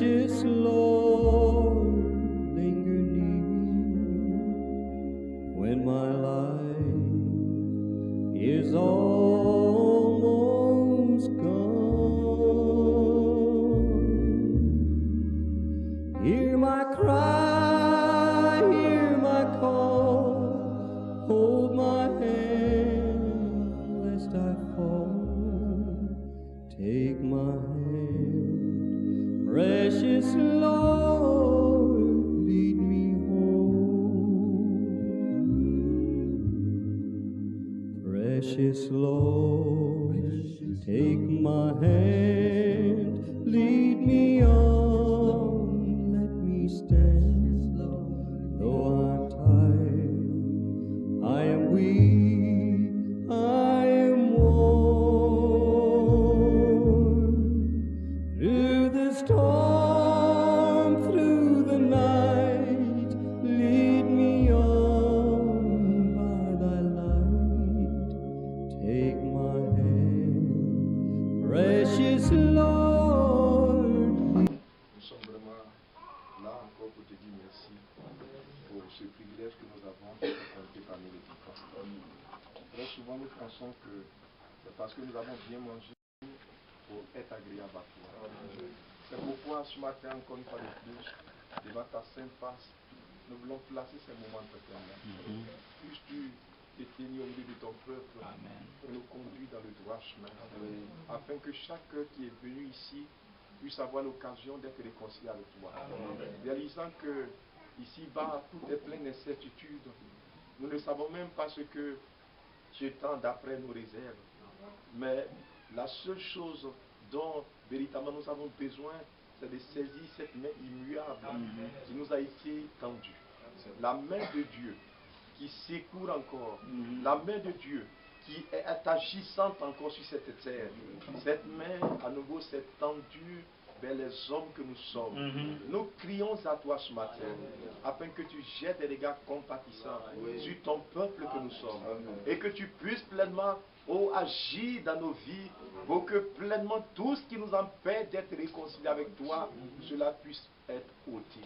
Precious Lord, linger near when my life is almost gone. Hear my cry, hear my call, hold my hand lest I fall. Take my hand, precious Lord, lead me home. Precious Lord, take my hand, lead me on, let me stand. Though I'm tired, I am weak, I am worn. Through the storm, through the night, lead me on by thy light. Take my hand, precious Lord. Nous sommes vraiment là encore pour te dire merci pour ce privilège que nous avons de compter parmi les vivants. Très souvent nous pensons que c'est parce que nous avons bien mangé pour être agréable à toi. C'est pourquoi ce matin, encore une fois de plus, devant ta sainte face, nous voulons placer ces moments de témoin. Puisses-tu te tenir au milieu de ton peuple et nous conduire dans le droit chemin, afin que chaque cœur qui est venu ici puisse avoir l'occasion d'être réconcilié avec toi. Réalisant que ici-bas, tout est plein d'incertitudes. Nous ne savons même pas ce que ce temps d'après nous réserve. Mais la seule chose dont véritablement nous avons besoin, c'est de saisir cette main immuable qui nous a été tendue. La main de Dieu qui secourt encore. La main de Dieu qui est agissante encore sur cette terre. Cette main, à nouveau, s'est tendue vers les hommes que nous sommes. Nous crions à toi ce matin, afin que tu jettes des regards compatissants sur ton peuple que nous sommes. Et que tu puisses pleinement agir dans nos vies, pour que pleinement tout ce qui nous empêche d'être réconciliés avec toi, cela puisse être ôté.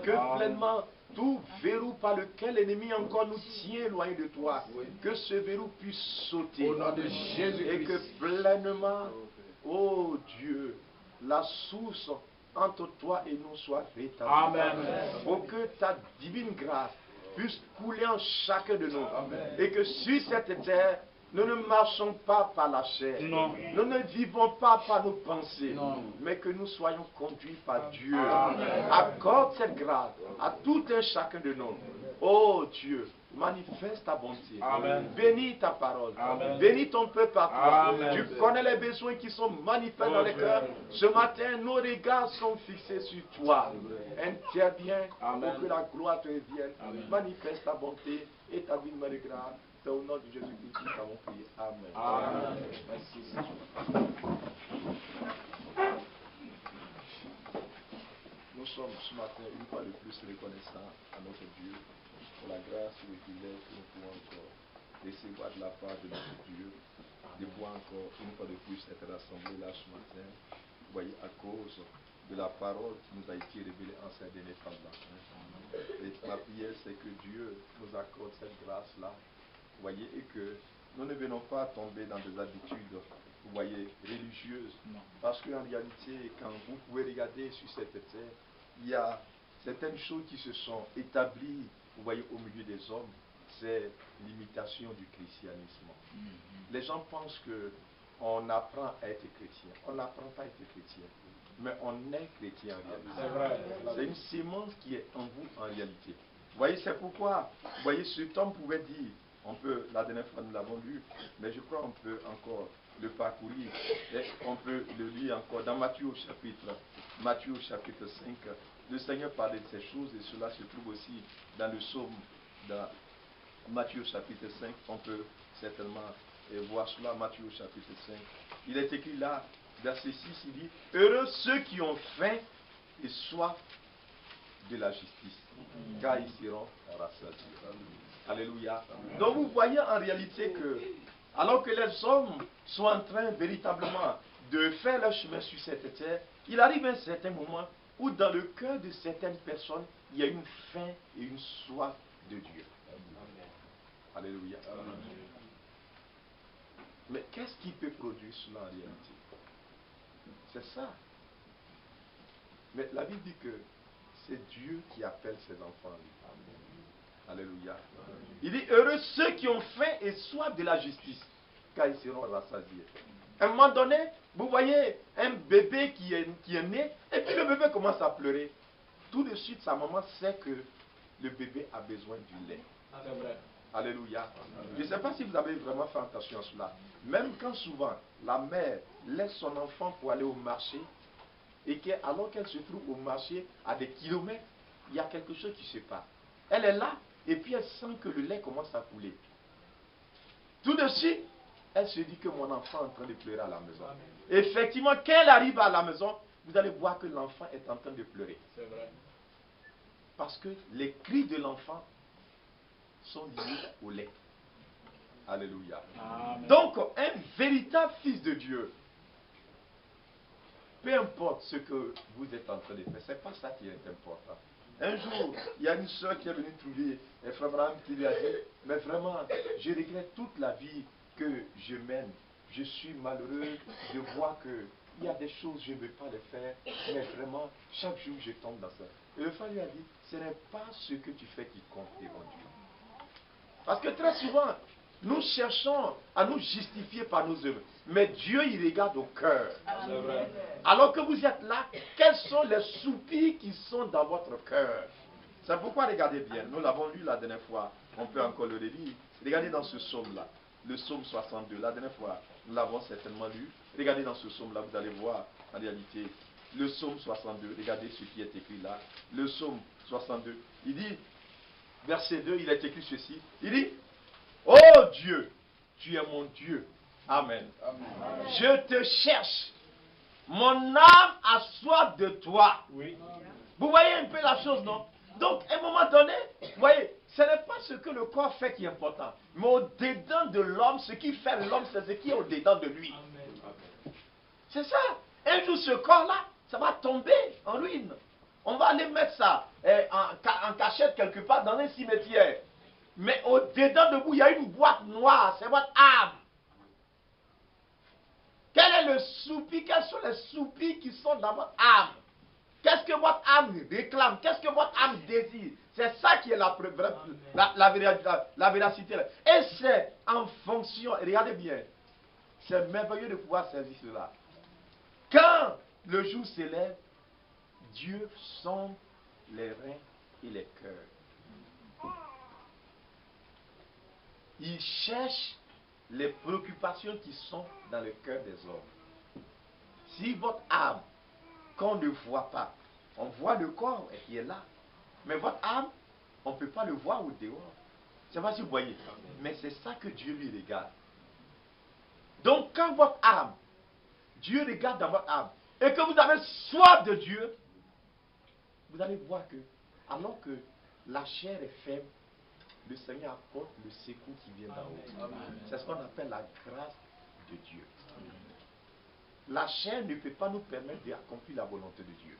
Que pleinement tout verrou par lequel l'ennemi encore nous tient loin de toi, que ce verrou puisse sauter. Au nom de Jésus-Christ. Et que pleinement, oh Dieu, la source entre toi et nous soit rétablie. Amen. Pour que ta divine grâce puisse couler en chacun de nous. Amen. Et que sur cette terre, nous ne marchons pas par la chair. Non. Nous ne vivons pas par nos pensées. Non. Mais que nous soyons conduits par Dieu. Amen. Accorde cette grâce à tout un chacun de nous. Oh Dieu, manifeste ta bonté. Amen. Bénis ta parole. Amen. Bénis ton peuple à toi. Amen. Tu connais les besoins qui sont manifestés dans les cœurs. Ce matin, nos regards sont fixés sur toi. Interviens pour que la gloire te revienne. Manifeste ta bonté et ta divine main de grâce. C'est au nom de Jésus-Christ que nous avons prié. Amen. Amen. Merci. Nous sommes ce matin une fois de plus reconnaissants à notre Dieu pour la grâce et le privilège que nous pouvons encore recevoir de la part de notre Dieu, de pouvoir encore une fois de plus être rassemblés là ce matin, vous voyez, à cause de la parole qui nous a été révélée en ces derniers temps. Et ma prière, c'est que Dieu nous accorde cette grâce-là, vous voyez, et que nous ne venons pas tomber dans des habitudes, vous voyez, religieuses. Non. Parce qu'en réalité, quand vous pouvez regarder sur cette terre, il y a certaines choses qui se sont établies, vous voyez, au milieu des hommes. C'est l'imitation du christianisme. Les gens pensent qu'on apprend à être chrétien. On n'apprend pas à être chrétien, mais on est chrétien en réalité. C'est une sémence qui est en vous en réalité. Vous voyez, c'est pourquoi, vous voyez, cet homme pouvait dire, on peut, la dernière fois nous l'avons lu, mais je crois qu'on peut encore le parcourir, et on peut le lire encore dans Matthieu au chapitre 5. Le Seigneur parlait de ces choses et cela se trouve aussi dans le psaume, dans Matthieu chapitre 5, on peut certainement voir cela, Matthieu chapitre 5. Il est écrit là, verset 6, il dit, heureux ceux qui ont faim et soif de la justice, car ils seront rassasiés. Alléluia. Donc vous voyez en réalité que, alors que les hommes sont en train véritablement de faire leur chemin sur cette terre, il arrive un certain moment où dans le cœur de certaines personnes, il y a une faim et une soif de Dieu. Alléluia. Mais qu'est-ce qui peut produire cela en réalité? C'est ça. Mais la Bible dit que c'est Dieu qui appelle ses enfants à lui. Alléluia. Il dit, heureux ceux qui ont faim et soif de la justice, car ils seront rassasiés. À un moment donné, vous voyez un bébé qui est né, et puis le bébé commence à pleurer. Tout de suite, sa maman sait que le bébé a besoin du lait. C'est vrai. Alléluia. Je ne sais pas si vous avez vraiment fait attention à cela. Même quand souvent la mère laisse son enfant pour aller au marché, et alors qu'elle se trouve au marché à des kilomètres, il y a quelque chose qui se passe. Elle est là, et puis elle sent que le lait commence à couler. Tout de suite, elle se dit que mon enfant est en train de pleurer à la maison. Effectivement, quand elle arrive à la maison, vous allez voir que l'enfant est en train de pleurer. C'est vrai. Parce que les cris de l'enfant sont liés au lait. Alléluia. Amen. Donc, un véritable fils de Dieu, peu importe ce que vous êtes en train de faire, ce n'est pas ça qui est important. Un jour, il y a une soeur qui est venue trouver un frère Abraham qui lui a dit, mais vraiment, je regrette toute la vie que je mène. Je suis malheureux de voir qu'il y a des choses, je ne veux pas les faire, mais vraiment, chaque jour, je tombe dans ça. Et le frère lui a dit, ce n'est pas ce que tu fais qui compte devant Dieu. Parce que très souvent, nous cherchons à nous justifier par nos œuvres. Mais Dieu, il regarde au cœur. C'est vrai. Alors que vous êtes là, quels sont les soupirs qui sont dans votre cœur? C'est pourquoi regardez bien. Nous l'avons lu la dernière fois. On peut encore le relire. Regardez dans ce psaume-là. Le psaume 62. La dernière fois, nous l'avons certainement lu. Regardez dans ce psaume-là, vous allez voir en réalité le psaume 62. Regardez ce qui est écrit là. Le psaume 62. Il dit, verset 2, il est écrit ceci. Il dit, oh Dieu, tu es mon Dieu. Amen. Amen. Je te cherche. Mon âme a soif de toi. Oui. Vous voyez un peu la chose, non? Donc, à un moment donné, vous voyez, ce n'est pas ce que le corps fait qui est important. Mais au-dedans de l'homme, ce qui fait l'homme, c'est ce qui est au-dedans de lui. C'est ça. Un jour, ce corps-là, ça va tomber en ruine. On va aller mettre ça en cachette quelque part dans un cimetière. Mais au-dedans de vous, il y a une boîte noire. C'est votre âme. Quel est le soupir? Quels sont les soupirs qui sont dans votre âme? Qu'est-ce que votre âme réclame? Qu'est-ce que votre âme désire? C'est ça qui est la véracité. Et c'est en fonction, regardez bien, c'est merveilleux de pouvoir saisir cela. Quand le jour s'élève, Dieu sonde les reins et les cœurs. Il cherche les préoccupations qui sont dans le cœur des hommes. Si votre âme, qu'on ne voit pas, on voit le corps et qui est là, mais votre âme, on ne peut pas le voir au dehors. Je ne sais pas si vous voyez, mais c'est ça que Dieu lui regarde. Donc quand votre âme, Dieu regarde dans votre âme, et que vous avez soif de Dieu, vous allez voir que, alors que la chair est faible, le Seigneur apporte le secours qui vient d'en haut. C'est ce qu'on appelle la grâce de Dieu. La chair ne peut pas nous permettre d'accomplir la volonté de Dieu.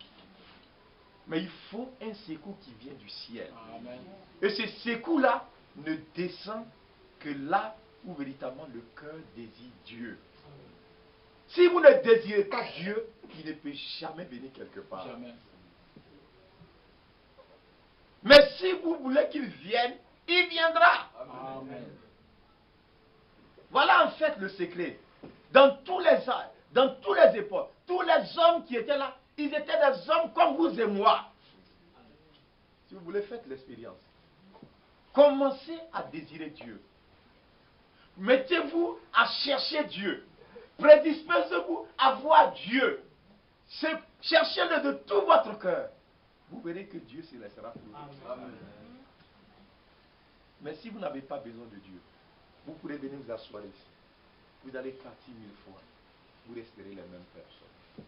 Mais il faut un secours qui vient du ciel. Amen. Et ce secours-là ne descend que là où véritablement le cœur désire Dieu. Si vous ne désirez pas Dieu, il ne peut jamais venir quelque part. Jamais. Mais si vous voulez qu'il vienne, il viendra. Amen. Voilà en fait le secret. Dans tous les âges, dans toutes les époques, tous les hommes qui étaient là, ils étaient des hommes comme vous et moi. Si vous voulez, faites l'expérience. Commencez à désirer Dieu. Mettez-vous à chercher Dieu. Prédisposez-vous à voir Dieu. Cherchez-le de tout votre cœur. Vous verrez que Dieu se laissera trouver. Amen. Mais si vous n'avez pas besoin de Dieu, vous pourrez venir vous asseoir ici. Vous allez partir 1000 fois. Vous resterez les mêmes personnes.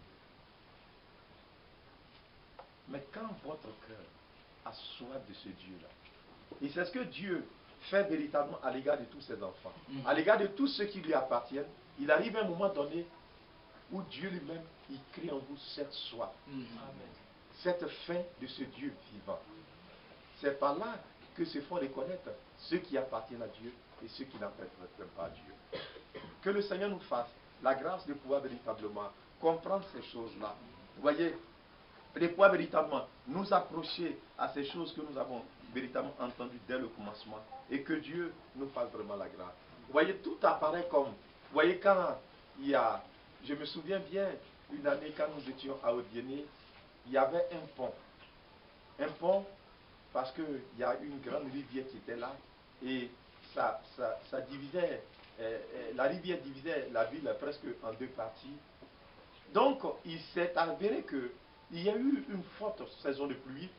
Mais quand votre cœur a soif de ce Dieu-là, et c'est ce que Dieu fait véritablement à l'égard de tous ses enfants, à l'égard de tous ceux qui lui appartiennent, il arrive un moment donné où Dieu lui-même, il crée en vous cette soif, cette faim de ce Dieu vivant. C'est par là que se font reconnaître ceux qui appartiennent à Dieu et ceux qui n'appartiennent pas à Dieu. Que le Seigneur nous fasse la grâce de pouvoir véritablement comprendre ces choses-là. Vous voyez, de pouvoir véritablement nous approcher à ces choses que nous avons véritablement entendues dès le commencement et que Dieu nous fasse vraiment la grâce. Vous voyez, tout apparaît comme, vous voyez, quand il y a, je me souviens bien, une année quand nous étions à Odiéné, il y avait un pont. Un pont parce qu'il y a une grande rivière qui était là et ça divisait, la rivière divisait la ville presque en deux parties. Donc, il s'est avéré qu'il y a eu une forte saison de pluie,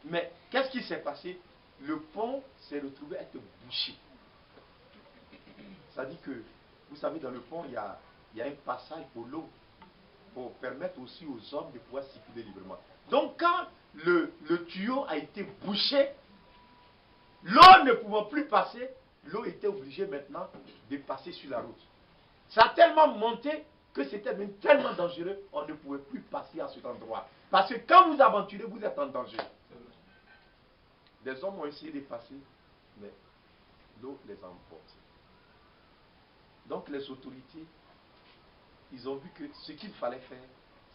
mais qu'est-ce qui s'est passé? Le pont s'est retrouvé être bouché. Ça dit que, vous savez, dans le pont, il y a un passage pour l'eau, pour permettre aussi aux hommes de pouvoir circuler librement. Donc, quand le tuyau a été bouché, l'eau ne pouvant plus passer, l'eau était obligée maintenant de passer sur la route. Ça a tellement monté que c'était même tellement dangereux, on ne pouvait plus passer à cet endroit. Parce que quand vous aventurez, vous êtes en danger. Des hommes ont essayé de passer, mais l'eau les a emportés. Donc les autorités, ils ont vu que ce qu'il fallait faire,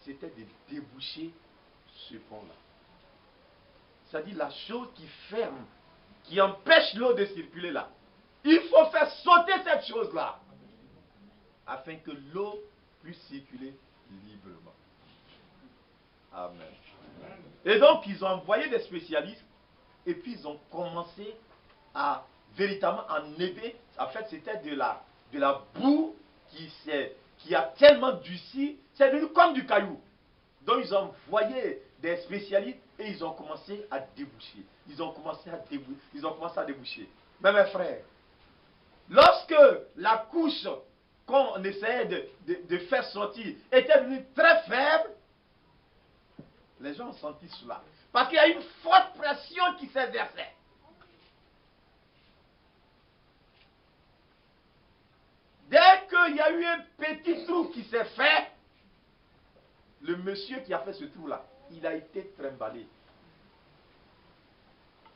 c'était de déboucher ce pont-là. C'est-à-dire la chose qui ferme, qui empêche l'eau de circuler là. Il faut faire sauter cette chose-là, afin que l'eau puisse circuler librement. Amen. Et donc, ils ont envoyé des spécialistes, et puis ils ont commencé à véritablement enlever. En fait, c'était de la boue qui a tellement durci, c'est devenu comme du caillou. Donc, ils ont envoyé des spécialistes et ils ont commencé à déboucher. Ils ont commencé à déboucher. Mais mes frères, lorsque la couche qu'on essayait de faire sortir était devenue très faible, les gens ont senti cela. Parce qu'il y a une forte pression qui s'est versée. Dès qu'il y a eu un petit trou qui s'est fait, le monsieur qui a fait ce trou-là, il a été trimballé.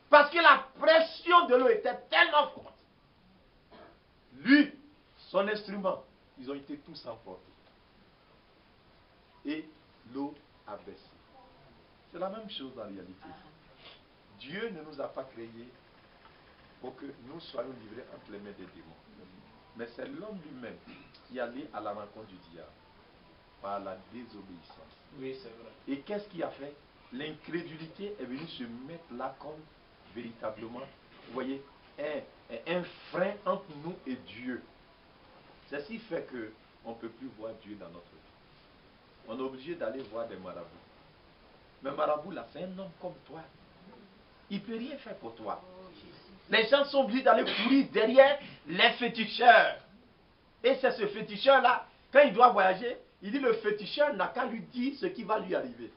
Parce que la pression de l'eau était tellement forte. Lui, son instrument, ils ont été tous emportés. Et l'eau a baissé. C'est la même chose en réalité. Dieu ne nous a pas créés pour que nous soyons livrés entre les mains des démons. Mais c'est l'homme lui-même qui allait à la rencontre du diable par la désobéissance. Oui, c'est vrai. Et qu'est-ce qu'il a fait? L'incrédulité est venue se mettre là comme véritablement, vous voyez, un frein entre nous et Dieu. C'est ce qui fait qu'on ne peut plus voir Dieu dans notre vie. On est obligé d'aller voir des marabouts. Mais marabout là, c'est un homme comme toi. Il ne peut rien faire pour toi. Les gens sont obligés d'aller courir derrière les féticheurs. Et c'est ce féticheur-là, quand il doit voyager, il dit le féticheur n'a qu'à lui dire ce qui va lui arriver.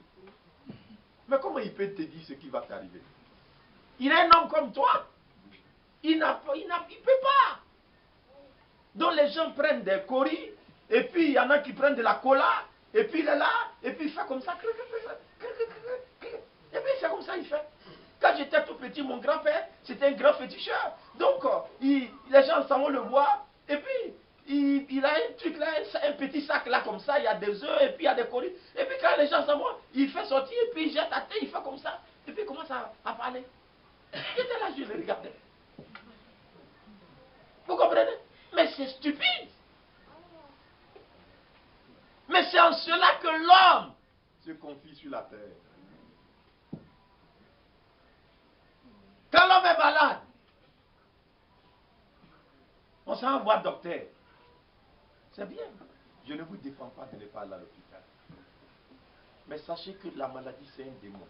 Mais comment il peut te dire ce qui va t'arriver? Il est un homme comme toi. Il ne peut pas. Donc les gens prennent des coris, et puis il y en a qui prennent de la cola, et puis il est là, et puis il fait comme ça. Et puis c'est comme ça il fait. Quand j'étais tout petit, mon grand-père, c'était un grand féticheur. Donc, les gens s'en vont le voir, et puis, il a un truc là, un petit sac là comme ça, il y a des œufs, et puis il y a des colis. Et puis quand les gens s'en vont, il fait sortir, et puis il jette à terre, il fait comme ça, et puis il commence à parler. J'étais là, je le regardais. Vous comprenez? Mais c'est stupide. Mais c'est en cela que l'homme se confie sur la terre. Quand l'homme est malade, on s'en va voir le docteur. C'est bien. Je ne vous défends pas de ne pas aller à l'hôpital. Mais sachez que la maladie, c'est un démon.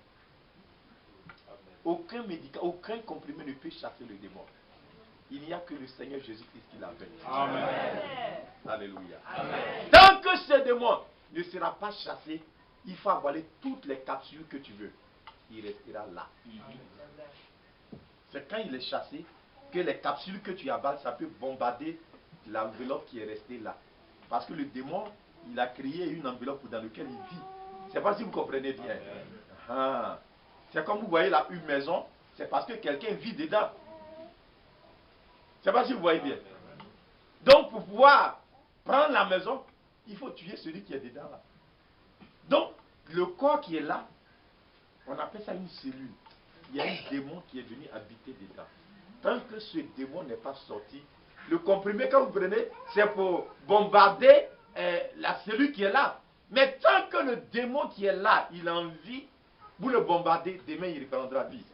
Aucun médicament, aucun comprimé ne peut chasser le démon. Il n'y a que le Seigneur Jésus-Christ qui l'a vaincu. Amen. Alléluia. Amen. Tant que ce démon ne sera pas chassé, il faut avaler toutes les capsules que tu veux. Il restera là. C'est quand il est chassé que les capsules que tu avales, ça peut bombarder l'enveloppe qui est restée là. Parce que le démon, il a créé une enveloppe dans laquelle il vit. Je ne sais pas si vous comprenez bien. Ah. C'est comme vous voyez là, une maison, c'est parce que quelqu'un vit dedans. Je ne sais pas si vous voyez bien. Donc pour pouvoir prendre la maison, il faut tuer celui qui est dedans là. Donc le corps qui est là, on appelle ça une cellule. Il y a un démon qui est venu habiter dedans. Tant que ce démon n'est pas sorti, le comprimé que vous prenez, c'est pour bombarder la cellule qui est là. Mais tant que le démon qui est là, il a envie, vous le bombardez, demain il reprendra vie.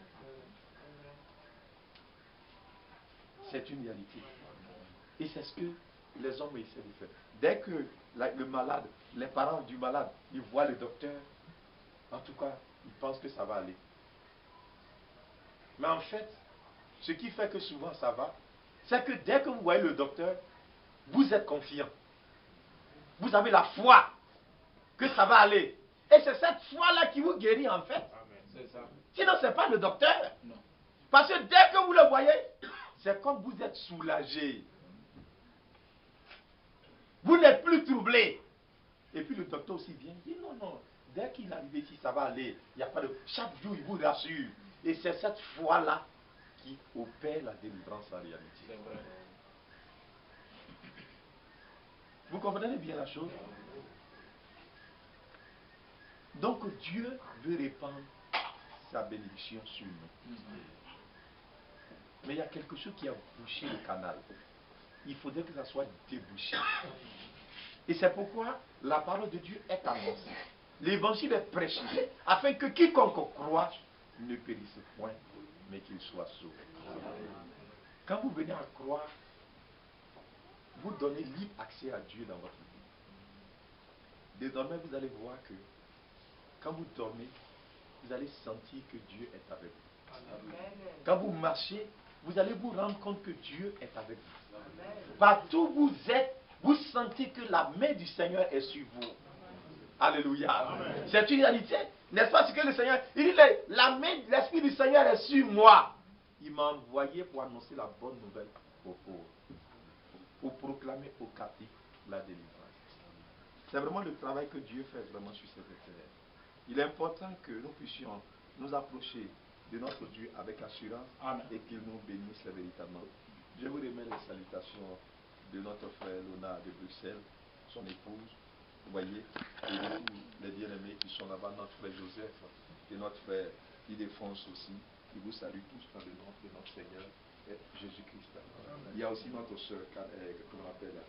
C'est une réalité. Et c'est ce que les hommes essaient de faire. Dès que le malade, les parents du malade, ils voient le docteur, en tout cas, ils pensent que ça va aller. Mais en fait, ce qui fait que souvent ça va, c'est que dès que vous voyez le docteur, vous êtes confiant. Vous avez la foi que ça va aller. Et c'est cette foi-là qui vous guérit en fait. Sinon, ce n'est pas le docteur. Non. Parce que dès que vous le voyez, c'est comme vous êtes soulagé. Vous n'êtes plus troublé. Et puis le docteur aussi vient, il dit non, non, dès qu'il arrive ici, ça va aller. Il n'y a pas de... Chaque jour, il vous rassure. Et c'est cette foi-là qui opère la délivrance en réalité. Vous comprenez bien la chose? Donc Dieu veut répandre sa bénédiction sur nous. Mais il y a quelque chose qui a bouché le canal. Il faudrait que ça soit débouché. Et c'est pourquoi la parole de Dieu est annoncée. L'évangile est prêché, afin que quiconque croit ne périsse point, mais qu'il soit sauvé. Quand vous venez à croire, vous donnez libre accès à Dieu dans votre vie. Désormais, vous allez voir que quand vous dormez, vous allez sentir que Dieu est avec vous. Quand vous marchez, vous allez vous rendre compte que Dieu est avec vous. Partout où vous êtes, vous sentez que la main du Seigneur est sur vous. Alléluia. C'est une réalité. N'est-ce pas ce que le Seigneur... Il dit, la main de l'Esprit du Seigneur est sur moi. Il m'a envoyé pour annoncer la bonne nouvelle aux pauvres. Pour proclamer aux captifs la délivrance. C'est vraiment le travail que Dieu fait vraiment sur cette terre. Il est important que nous puissions nous approcher de notre Dieu avec assurance. Amen. Et qu'il nous bénisse véritablement. Je vous remets les salutations de notre frère Lona de Bruxelles, son épouse, vous voyez, et de tous les bien-aimés qui sont là-bas, notre frère Joseph et notre frère Ildefonse aussi, qui vous saluent tous dans le nom de notre Seigneur Jésus-Christ. Il y a aussi notre soeur, comment on appelle,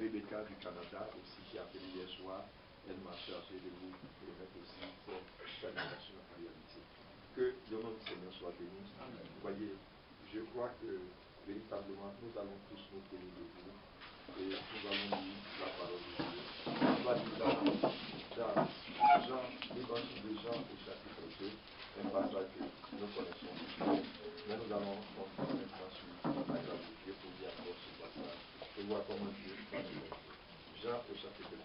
Rebecca du Canada aussi, qui a appelé hier soir. Elle m'a chargé de vous remettre aussi cette salutation en réalité. Que le nom du Seigneur soit béni. Vous voyez, je crois que véritablement nous allons tous nous tenir de vous et nous allons lire la parole de Dieu. On va lire dans Jean, l'évangile de Jean au chapitre 2, un passage que nous connaissons. Mais nous allons continuer maintenant sur la grâce de Dieu pour lire encore ce passage et voir comment Dieu va nous aider. Jean au chapitre 2.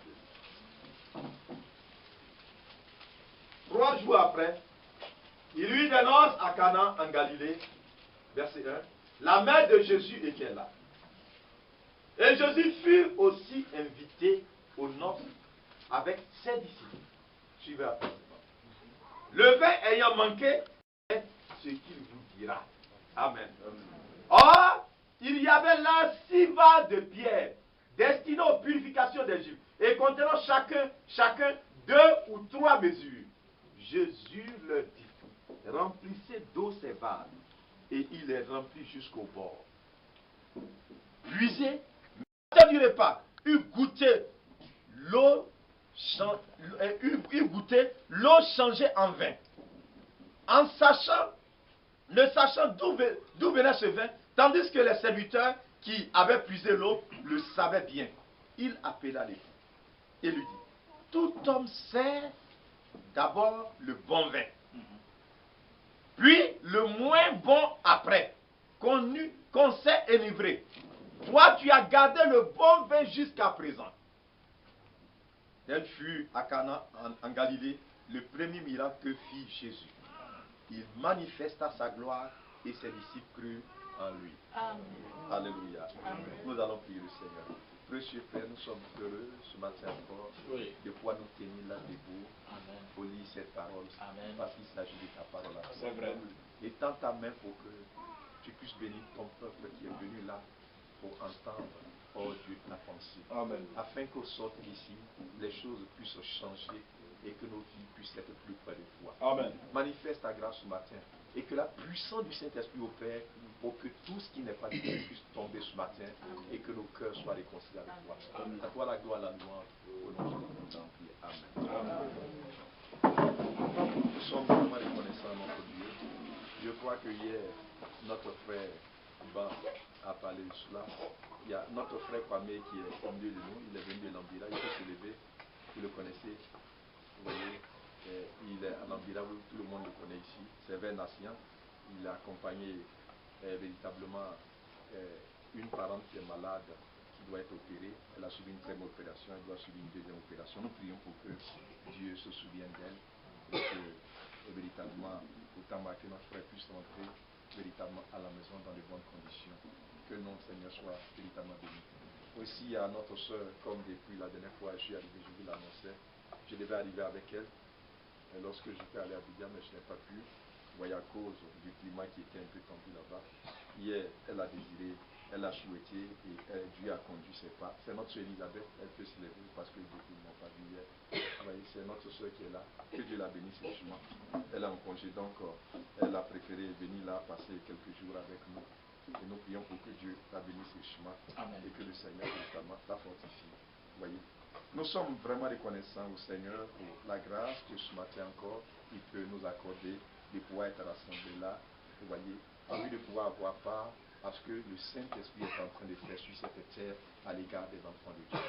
3 jours après, il eut des noces à Cana en Galilée. Verset 1. La mère de Jésus était là. Et Jésus fut aussi invité aux noces avec ses disciples. Suivez attentivement. Le vin ayant manqué, c'est ce qu'il vous dira. Amen. Or, il y avait là 6 vases de pierre destinés aux purifications des Juifs et contenant chacun 2 ou 3 mesures. Jésus leur dit, remplissez d'eau ces vases. Et il les remplit jusqu'au bord. Puisez, matin du repas, eut goûté l'eau changée en vin. Ne sachant d'où venait ce vin, tandis que les serviteurs qui avaient puisé l'eau le savaient bien. Il appela l'époux et lui dit, tout homme sert d'abord le bon vin, puis le moins bon après, qu'on s'est enivré. Toi, tu as gardé le bon vin jusqu'à présent. Tel fut à Cana en Galilée le premier miracle que fit Jésus. Il manifesta sa gloire et ses disciples crurent en lui. Amen. Alléluia. Amen. Nous allons prier le Seigneur. Précieux Père, nous sommes heureux ce matin encore de pouvoir nous tenir là debout pour lire cette parole. Parce qu'il s'agit de ta parole. C'est vrai. Et tends ta main pour que tu puisses bénir ton peuple qui est venu là pour entendre, oh Dieu, ta pensée. Amen. Afin qu'au sortir d'ici, les choses puissent changer et que nos vies puissent être plus près de toi. Amen. Manifeste ta grâce ce matin et que la puissance du Saint-Esprit opère pour que tout ce qui n'est pas de Dieu puisse tomber ce matin et que nos cœurs soient réconciliés avec toi. À toi la gloire, la louange, au nom de Jésus. Amen. Nous sommes vraiment reconnaissants à notre Dieu. Je crois que hier, notre frère Ban a parlé de cela. Il y a notre frère Kwame qui est au milieu de nous, il est venu de Lambira, il peut se lever, vous le connaissez. Vous voyez, il est à Lambira, tout le monde le connaît ici. C'est vers Nassian. Il a accompagné véritablement une parente qui est malade, qui doit être opérée. Elle a subi une première opération, elle doit subir une deuxième opération. Nous prions pour que Dieu se souvienne d'elle et que véritablement, autant que notre frère puisse rentrer véritablement à la maison dans de bonnes conditions. Que notre Seigneur soit véritablement béni. Aussi à notre soeur, comme depuis la dernière fois je suis arrivé, je vous l'annonçais, je devais arriver avec elle. Et lorsque j'étais allé à Abidjan, mais je n'ai pas pu, voyez, à cause du climat qui était un peu tendu là-bas. Hier, elle a désiré, elle a souhaité et Dieu a conduit ses pas. C'est notre soeur Elisabeth, elle peut se lever parce que beaucoup ne m'ont pas vu hier. Voyez, c'est notre soeur qui est là. Que Dieu la bénisse richement. Elle est en congé, donc elle a préféré venir là, passer quelques jours avec nous. Et nous prions pour que Dieu la bénisse richement. Amen. Et que le Seigneur véritablement la fortifie. Voyez. Nous sommes vraiment reconnaissants au Seigneur pour la grâce que ce matin encore, il peut nous accorder de pouvoir être rassemblés là. Vous voyez, en vue de pouvoir avoir part à ce que le Saint-Esprit est en train de faire sur cette terre à l'égard des enfants de Dieu.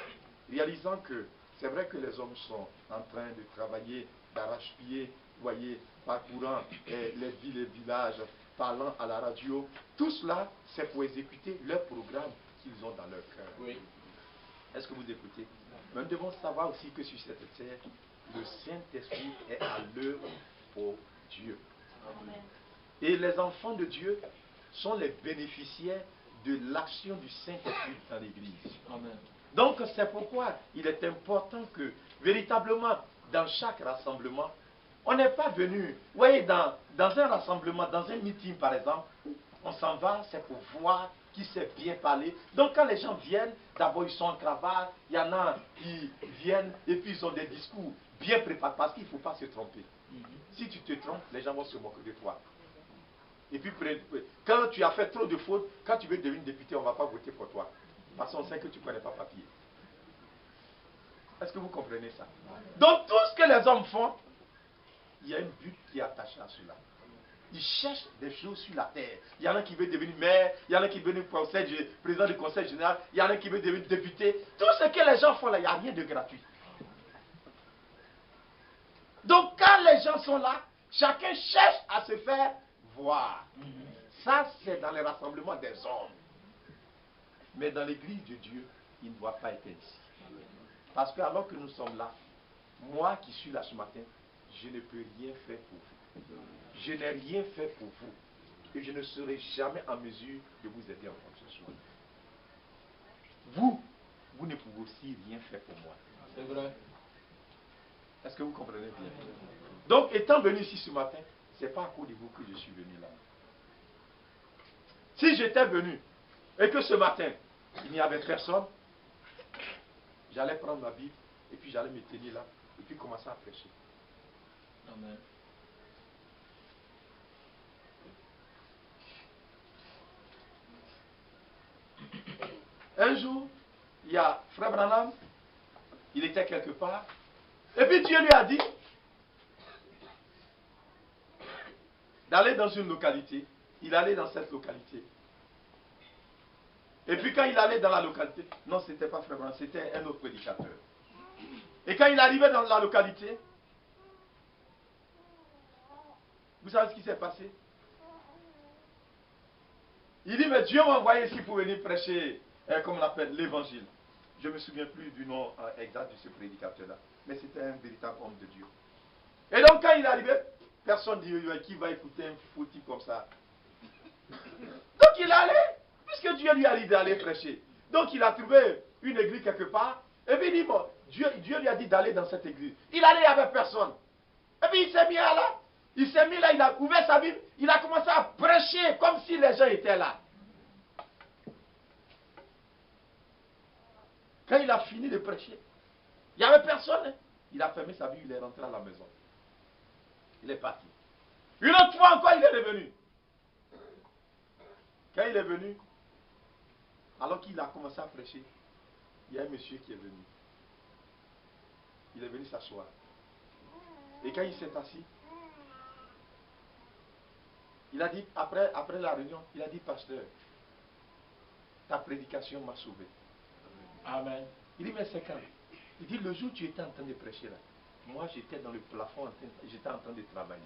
Réalisant que c'est vrai que les hommes sont en train de travailler d'arrache-pied, vous voyez, parcourant les villes et villages, parlant à la radio, tout cela, c'est pour exécuter leur programme qu'ils ont dans leur cœur. Oui. Est-ce que vous écoutez? Mais nous devons savoir aussi que sur cette terre, le Saint-Esprit est à l'œuvre pour Dieu. Amen. Et les enfants de Dieu sont les bénéficiaires de l'action du Saint-Esprit dans l'Église. Amen. Donc c'est pourquoi il est important que véritablement dans chaque rassemblement, on n'est pas venu, vous voyez, dans un rassemblement, dans un meeting par exemple, on s'en va, c'est pour voir qui sait bien parler. Donc quand les gens viennent, d'abord ils sont en cravate, il y en a qui viennent et puis ils ont des discours bien préparés parce qu'il ne faut pas se tromper. Si tu te trompes, les gens vont se moquer de toi. Et puis quand tu as fait trop de fautes, quand tu veux devenir député, on ne va pas voter pour toi. Parce qu'on sait que tu ne connais pas papier. Est-ce que vous comprenez ça? Donc tout ce que les hommes font, il y a une but qui est attachée à cela. Ils cherchent des choses sur la terre. Il y en a qui veulent devenir maire, il y en a qui veulent devenir président du conseil général, il y en a qui veulent devenir député. Tout ce que les gens font là, il n'y a rien de gratuit. Donc quand les gens sont là, chacun cherche à se faire voir. Ça, c'est dans les rassemblements des hommes. Mais dans l'église de Dieu, il ne doit pas être ainsi. Parce que alors que nous sommes là, moi qui suis là ce matin, je ne peux rien faire pour vous. Je n'ai rien fait pour vous. Et je ne serai jamais en mesure de vous aider en quoi que ce soit. Vous ne pouvez aussi rien faire pour moi. C'est vrai. Est-ce que vous comprenez bien? Donc, étant venu ici ce matin, ce n'est pas à cause de vous que je suis venu là. Si j'étais venu et que ce matin, il n'y avait personne, j'allais prendre ma Bible et puis j'allais me tenir là et puis commencer à prêcher. Amen. Un jour, il y a Frère Branham, il était quelque part, et puis Dieu lui a dit d'aller dans une localité. Il allait dans cette localité. Et puis quand il allait dans la localité, non, ce n'était pas Frère Branham, c'était un autre prédicateur. Et quand il arrivait dans la localité, vous savez ce qui s'est passé? Il dit, mais Dieu m'a envoyé ici pour venir prêcher, comme on l'appelle, l'évangile. Je ne me souviens plus du nom exact de ce prédicateur-là, mais c'était un véritable homme de Dieu. Et donc quand il arrivait, personne ne dit, qui va écouter un fou type comme ça? Donc il allait, puisque Dieu lui a dit d'aller prêcher. Donc il a trouvé une église quelque part. Et puis il dit, bon, Dieu lui a dit d'aller dans cette église. Il allait avec personne. Et puis il s'est mis là. Il s'est mis là, il a ouvert sa Bible. Il a commencé à prêcher comme si les gens étaient là. Quand il a fini de prêcher, il n'y avait personne. Hein. Il a fermé sa Bible, il est rentré à la maison. Il est parti. Une autre fois encore, il est revenu. Quand il est venu, alors qu'il a commencé à prêcher, il y a un monsieur qui est venu. Il est venu s'asseoir. Et quand il s'est assis, il a dit, après la réunion, il a dit, pasteur, ta prédication m'a sauvé. Amen. Il dit, mais c'est quand? Il dit, le jour où tu étais en train de prêcher là, moi j'étais dans le plafond, j'étais en train de travailler.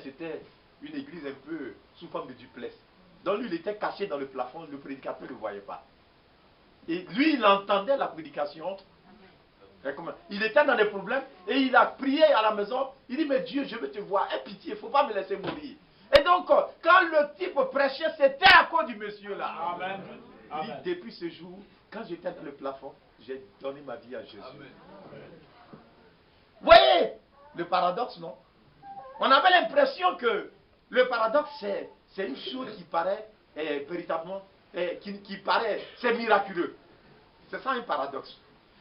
C'était une église un peu sous forme de duplex. Donc lui, il était caché dans le plafond, le prédicateur ne le voyait pas. Et lui, il entendait la prédication. Il était dans des problèmes et il a prié à la maison. Il dit, mais Dieu, je veux te voir. Aie pitié, il ne faut pas me laisser mourir. Et donc, quand le type prêchait, c'était à cause du monsieur là. Amen. Il dit, depuis ce jour, quand j'étais dans le plafond, j'ai donné ma vie à Jésus. Amen. Vous voyez le paradoxe, non? On avait l'impression que le paradoxe, c'est une chose qui paraît véritablement, qui paraît, c'est miraculeux. C'est ça un paradoxe.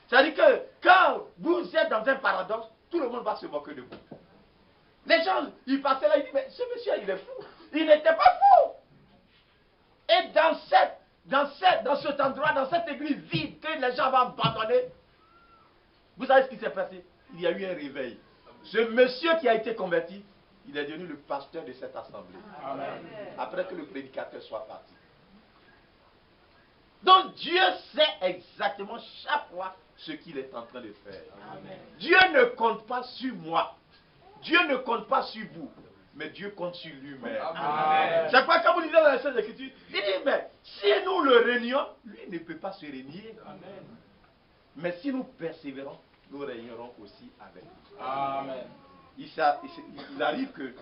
C'est-à-dire que quand vous êtes dans un paradoxe, tout le monde va se moquer de vous. Les gens, ils passaient là, ils disent, mais ce monsieur, il est fou. Il n'était pas fou. Et dans cet endroit, dans cette église vide, que les gens vont abandonner, vous savez ce qui s'est passé? Il y a eu un réveil. Ce monsieur qui a été converti, il est devenu le pasteur de cette assemblée. Amen. Après que le prédicateur soit parti. Donc Dieu sait exactement chaque fois ce qu'il est en train de faire. Amen. Dieu ne compte pas sur moi. Dieu ne compte pas sur vous. Mais Dieu compte sur lui-même. C'est quoi quand vous lisez dans les Saintes Écritures? Il dit, mais si nous le régnons, lui ne peut pas se régner. Amen. Mais si nous persévérons, nous régnerons aussi avec lui. Amen. Il arrive que,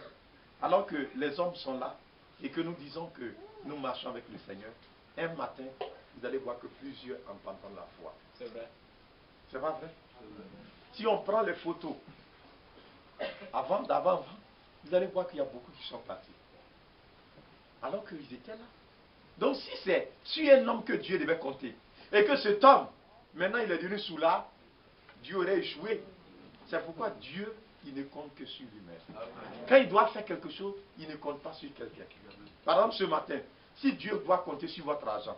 alors que les hommes sont là, et que nous disons que nous marchons avec le Seigneur, un matin, vous allez voir que plusieurs entendent la foi. C'est vrai. C'est pas vrai? Si on prend les photos, d'avant, vous allez voir qu'il y a beaucoup qui sont partis. Alors qu'ils étaient là. Donc si un homme que Dieu devait compter, et que cet homme, maintenant il est devenu soulard, Dieu aurait échoué. C'est pourquoi Dieu, il ne compte que sur lui-même. Quand il doit faire quelque chose, il ne compte pas sur quelqu'un. Par exemple, ce matin, si Dieu doit compter sur votre argent,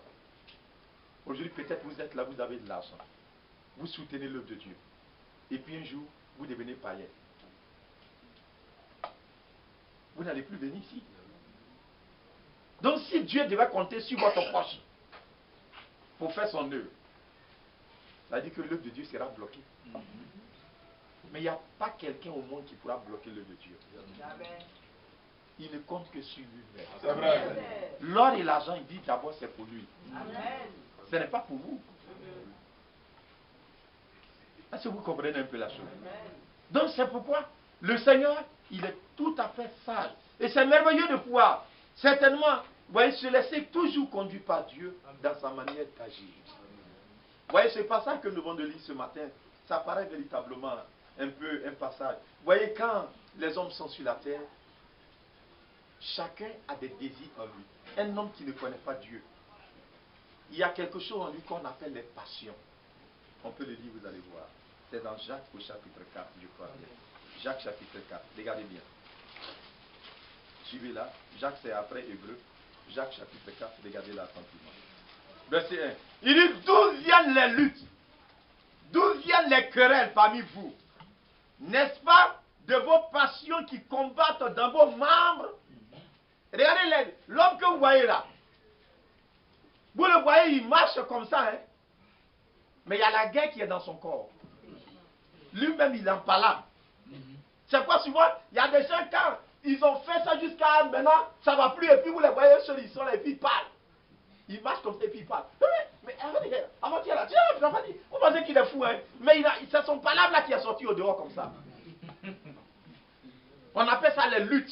aujourd'hui peut-être vous êtes là, vous avez de l'argent. Vous soutenez l'œuvre de Dieu. Et puis un jour, vous devenez païen. Vous n'allez plus venir ici. Donc si Dieu devait compter sur votre poche pour faire son œuvre, ça veut dire que l'œuvre de Dieu sera bloquée. Mais il n'y a pas quelqu'un au monde qui pourra bloquer l'œuvre de Dieu. Il ne compte que sur lui-même. L'or et l'argent, il dit d'abord c'est pour lui. Ce n'est pas pour vous. Est-ce que vous comprenez un peu la chose? Donc c'est pourquoi le Seigneur, il est tout à fait sage. Et c'est merveilleux de pouvoir, certainement, vous voyez, se laisser toujours conduire par Dieu dans sa manière d'agir. Vous voyez, ce passage que nous venons de lire ce matin, ça paraît véritablement un peu un passage. Vous voyez, quand les hommes sont sur la terre, chacun a des désirs en lui. Un homme qui ne connaît pas Dieu, il y a quelque chose en lui qu'on appelle les passions. On peut le lire, vous allez voir. C'est dans Jacques au chapitre 4, je crois bien. Jacques chapitre 4, regardez bien. Suivez là, Jacques c'est après Hébreu. Jacques chapitre 4, regardez là attentivement. Verset 1. Il dit, d'où viennent les luttes? D'où viennent les querelles parmi vous? N'est-ce pas de vos passions qui combattent dans vos membres? Regardez l'homme que vous voyez là. Vous le voyez, il marche comme ça, hein? Mais il y a la guerre qui est dans son corps. Lui-même, il est en palabre. C'est quoi souvent? Il y a des gens, quand ils ont fait ça jusqu'à maintenant, ça ne va plus, et puis vous les voyez seuls, ils sont là, et puis ils parlent. Ils marchent comme ça, et puis ils parlent. Mais regardez, avant-hier là, vous pensez qu'il est fou, hein? Mais c'est son palabre là qui est sorti au dehors comme ça. On appelle ça les luttes.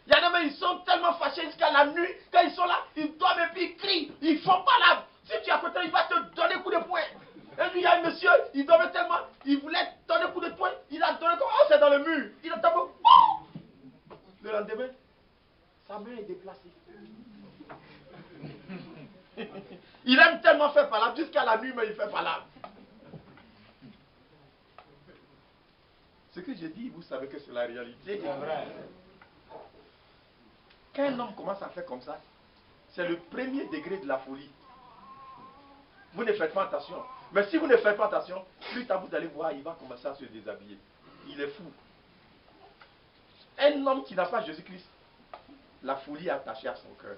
Il y en a même, ils sont tellement fâchés jusqu'à la nuit, quand ils sont là, ils dorment et puis ils crient, ils font palabre. Si tu es à côté, il va te donner un coup de poing. Et lui, il y a un monsieur, il dormait tellement, il voulait donner un coup de poing, il a donné comme, oh, c'est dans le mur. Il a tombé, oh! Le lendemain, sa main est déplacée. Il aime tellement faire palabre, jusqu'à la nuit, mais il fait palabre. Ce que je dis, vous savez que c'est la réalité. C'est vrai. Quand un homme commence à faire comme ça, c'est le premier degré de la folie. Vous ne faites pas attention. Mais si vous ne faites pas attention, plus tard vous allez voir, il va commencer à se déshabiller. Il est fou. Un homme qui n'a pas Jésus-Christ, la folie est attachée à son cœur.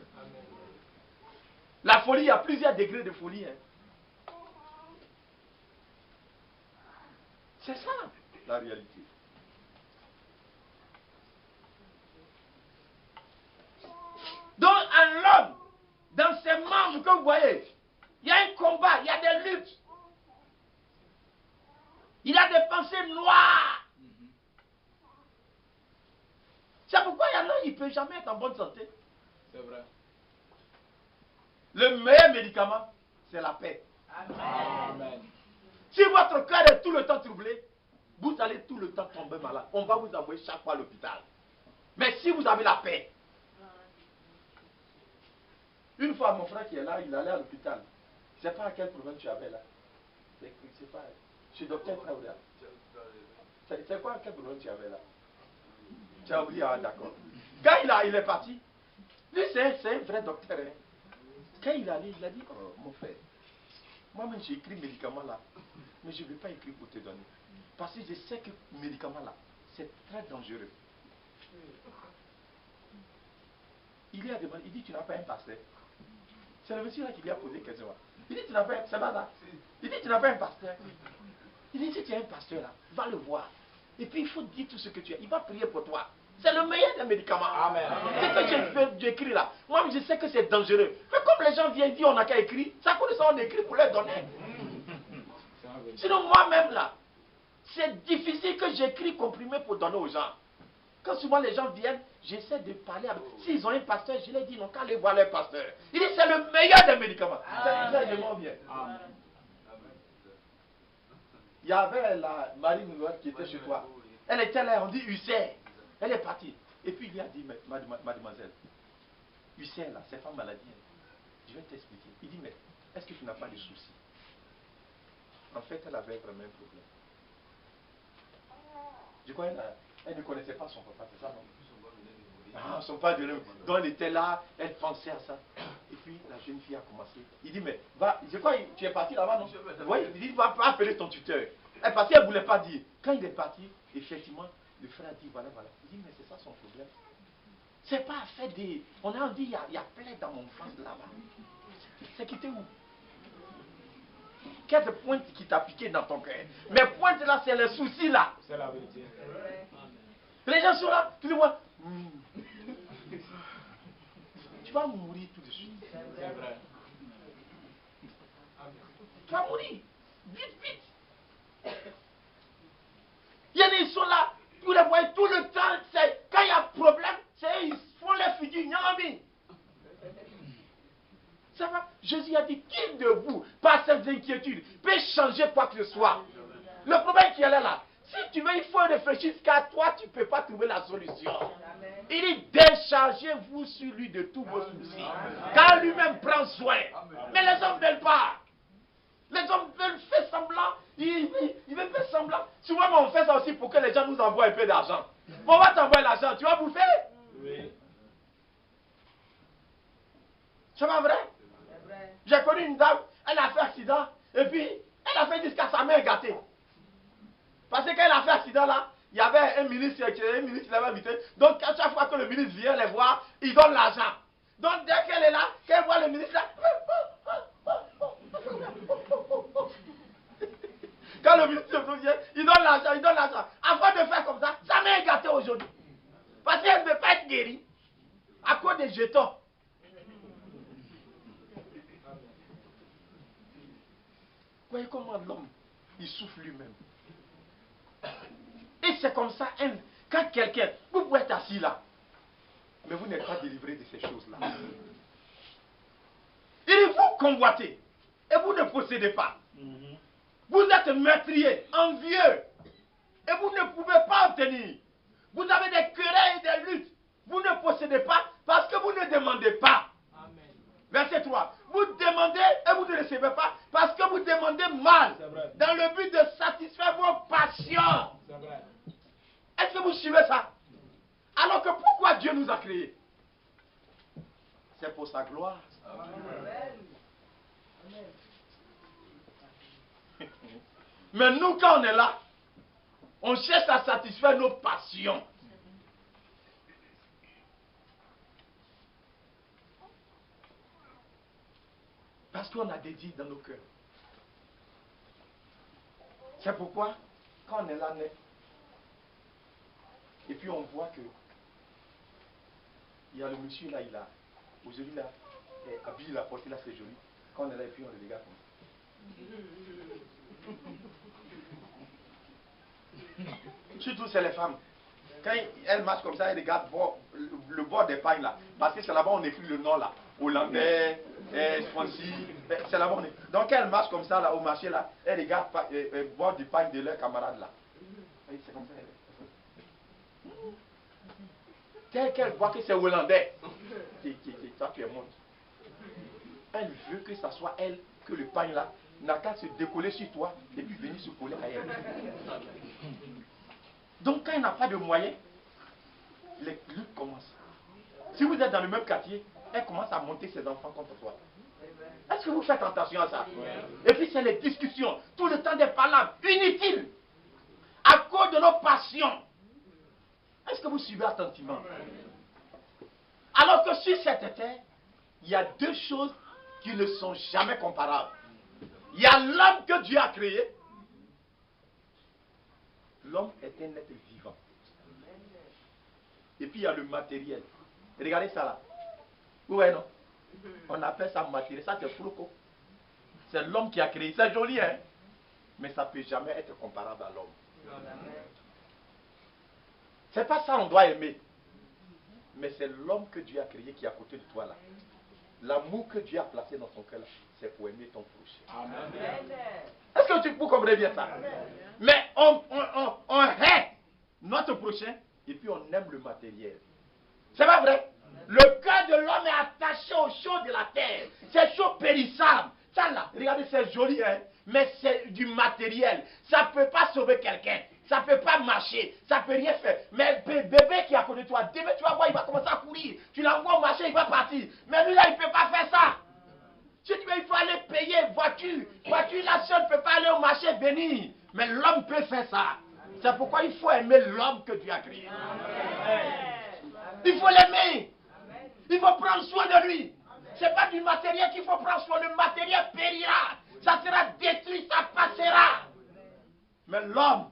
La folie, il y a plusieurs degrés de folie. Hein. C'est ça, la réalité. Donc, un homme, dans ses membres que vous voyez, il y a un combat, il y a des luttes. Il a des pensées noires. C'est pourquoi il y en a, il ne peut jamais être en bonne santé. C'est vrai. Le meilleur médicament, c'est la paix. Amen. Si votre cœur est tout le temps troublé, vous allez tout le temps tomber malade. On va vous envoyer chaque fois à l'hôpital. Mais si vous avez la paix, une fois mon frère qui est là, il allait à l'hôpital. Je ne sais pas à quel problème tu avais là. C'est pas. Je suis docteur Traoré. C'est quoi quel problème tu avais là? Tu as oublié, ah, d'accord. Quand il est parti, lui c'est un vrai docteur. Hein. Quand il allait, il a dit, oh mon frère, moi-même j'ai écrit médicament là, mais je ne vais pas écrire pour te donner. Parce que je sais que le médicament là, c'est très dangereux. Il lui a demandé, il dit, tu n'as pas un pasteur. C'est le monsieur là qui lui a posé une question. Il dit, tu n'as pas un, c'est pas ça. Il dit, tu n'as pas un pasteur. Il dit, si tu as un pasteur là, va le voir. Et puis il faut dire tout ce que tu as. Il va prier pour toi. C'est le meilleur des médicaments. Amen. C'est ce que j'écris là. Moi je sais que c'est dangereux. Mais comme les gens viennent dire on n'a qu'à écrire, ça coûte ça on écrit pour leur donner. Sinon moi-même là, c'est difficile que j'écris comprimé pour donner aux gens. Quand souvent les gens viennent, j'essaie de parler avec. S'ils ont un pasteur, je leur dis non, qu'à aller voir leur pasteur. Il dit c'est le meilleur des médicaments. C'est très bien. Il y avait la Marie Moulouette qui était chez toi. Elle était là, on dit ulcère. Elle est partie. Et puis il lui a dit, mademoiselle, ulcère là, c'est pas maladie. Je vais t'expliquer. Il dit, mais est-ce que tu n'as pas de soucis? En fait, elle avait vraiment un problème. Je crois qu'elle ne connaissait pas son papa, c'est ça, non? Ah, son père de l'homme. Donc elle était là, elle pensait à ça. Et puis la jeune fille a commencé. Il dit, mais va, je crois que tu es parti là-bas, non? Oui, il dit, va appeler ton tuteur. Elle est partie, elle ne voulait pas dire. Quand il est parti, effectivement, le frère a dit, voilà. Il dit, mais c'est ça son problème. C'est pas fait des. On a dit, il y a plein dans mon ventre là-bas. C'est quitté où? Quelle pointe qui t'a piqué dans ton cœur? Mais pointe là, c'est le souci là. C'est la vérité. Les gens sont là, tu les vois. Tu vas mourir tout de suite. C'est vrai. Tu vas mourir. Vite. Il y en a, ils sont là. Vous les voyez tout le temps. Quand il y a problème, ils font les figures. Nyami. Ça va? Jésus a dit, qui de vous, par ces inquiétudes, peut changer quoi que ce soit? Le problème qui est là, si tu veux, il faut réfléchir jusqu'à toi, tu ne peux pas trouver la solution. Il dit, déchargez-vous sur lui de tous vos soucis. Car lui-même prend soin. Mais les hommes ne veulent pas. Les hommes veulent faire semblant. Ils veulent faire semblant. Souvent, on fait ça aussi pour que les gens nous envoient un peu d'argent. On va t'envoyer l'argent, tu vas bouffer? Oui. C'est pas vrai? J'ai connu une dame, elle a fait accident, et puis elle a fait jusqu'à sa main gâtée. Parce que quand elle a fait accident là, il y avait un ministre qui l'avait invité. Donc à chaque fois que le ministre vient les voir, il donne l'argent. Donc dès qu'elle est là, qu'elle voit le ministre là, quand le ministre vient, il donne l'argent. Avant de faire comme ça, sa main est gâtée aujourd'hui. Parce qu'elle ne veut pas être guérie à cause des jetons. Voyez comment l'homme, il souffre lui-même. Et c'est comme ça, quand quelqu'un, vous pouvez être assis là, mais vous n'êtes pas délivré de ces choses-là. Il vous convoitez. et vous ne possédez pas. Vous êtes meurtrier, envieux, et vous ne pouvez pas obtenir. Vous avez des querelles et des luttes. Vous ne possédez pas parce que vous ne demandez pas. Amen. Verset 3. Vous demandez et vous ne recevez pas parce que vous demandez mal. C'est vrai. Dans le but de satisfaire vos passions. C'est vrai. Est-ce que vous suivez ça? Alors que pourquoi Dieu nous a créés? C'est pour sa gloire. Mais nous, quand on est là, on cherche à satisfaire nos passions. Parce qu'on a des désirs dans nos cœurs. C'est pourquoi, quand on est là net, et puis on voit que il y a le monsieur là, il a, aujourd'hui là, habillé la portée là, c'est joli. Quand on est là, et puis on le regarde comme ça. Surtout c'est les femmes. Quand elles marchent comme ça, elles regardent le bord des pagnes là. Parce que c'est là-bas on écrit le nom là. Hollandais, Swansea, c'est là-bas on écrit. Donc elles marchent comme ça là au marché là, elles regardent le bord du pagne de leurs camarades là. C'est comme ça. Dès qu'elle voit que c'est Hollandais, toi tu es morte. Elle veut que ça soit elle, que le pagne là n'a qu'à se décoller sur toi et puis venir se coller à elle. Donc quand il n'a pas de moyens, les luttes commencent. Si vous êtes dans le même quartier, elle commence à monter ses enfants contre toi. Est-ce que vous faites attention à ça? Et puis c'est les discussions, tout le temps des palabres inutiles, à cause de nos passions. Est-ce que vous suivez attentivement? Alors que sur cette terre, il y a deux choses qui ne sont jamais comparables. Il y a l'homme que Dieu a créé. L'homme est un être vivant. Et puis il y a le matériel. Regardez ça là. Ouais, non? On appelle ça matériel. Ça c'est floco. C'est l'homme qui a créé. C'est joli, hein? Mais ça ne peut jamais être comparable à l'homme. C'est pas ça qu'on doit aimer. Mais c'est l'homme que Dieu a créé qui est à côté de toi là. L'amour que Dieu a placé dans ton cœur là, c'est pour aimer ton prochain. Amen. Est-ce que vous comprenez bien ça? Mais on hait notre prochain et puis on aime le matériel. C'est pas vrai? Le cœur de l'homme est attaché aux choses de la terre. Ces choses périssables. Ça là, regardez, c'est joli, hein? Mais c'est du matériel. Ça ne peut pas sauver quelqu'un. Ça ne peut pas marcher. Ça ne peut rien faire. Mais bébé qui est à côté de toi, bébé, tu vas voir, il va commencer à courir. Tu l'envoies au marché, il va partir. Mais lui là, il ne peut pas faire ça. Tu dis, mais il faut aller payer voiture. Voiture, la seule ne peut pas aller au marché venir. Mais l'homme peut faire ça. C'est pourquoi il faut aimer l'homme que Dieu a créé. Il faut l'aimer. Il faut prendre soin de lui. Ce n'est pas du matériel qu'il faut prendre soin. Le matériel périra. Ça sera détruit, ça passera. Mais l'homme,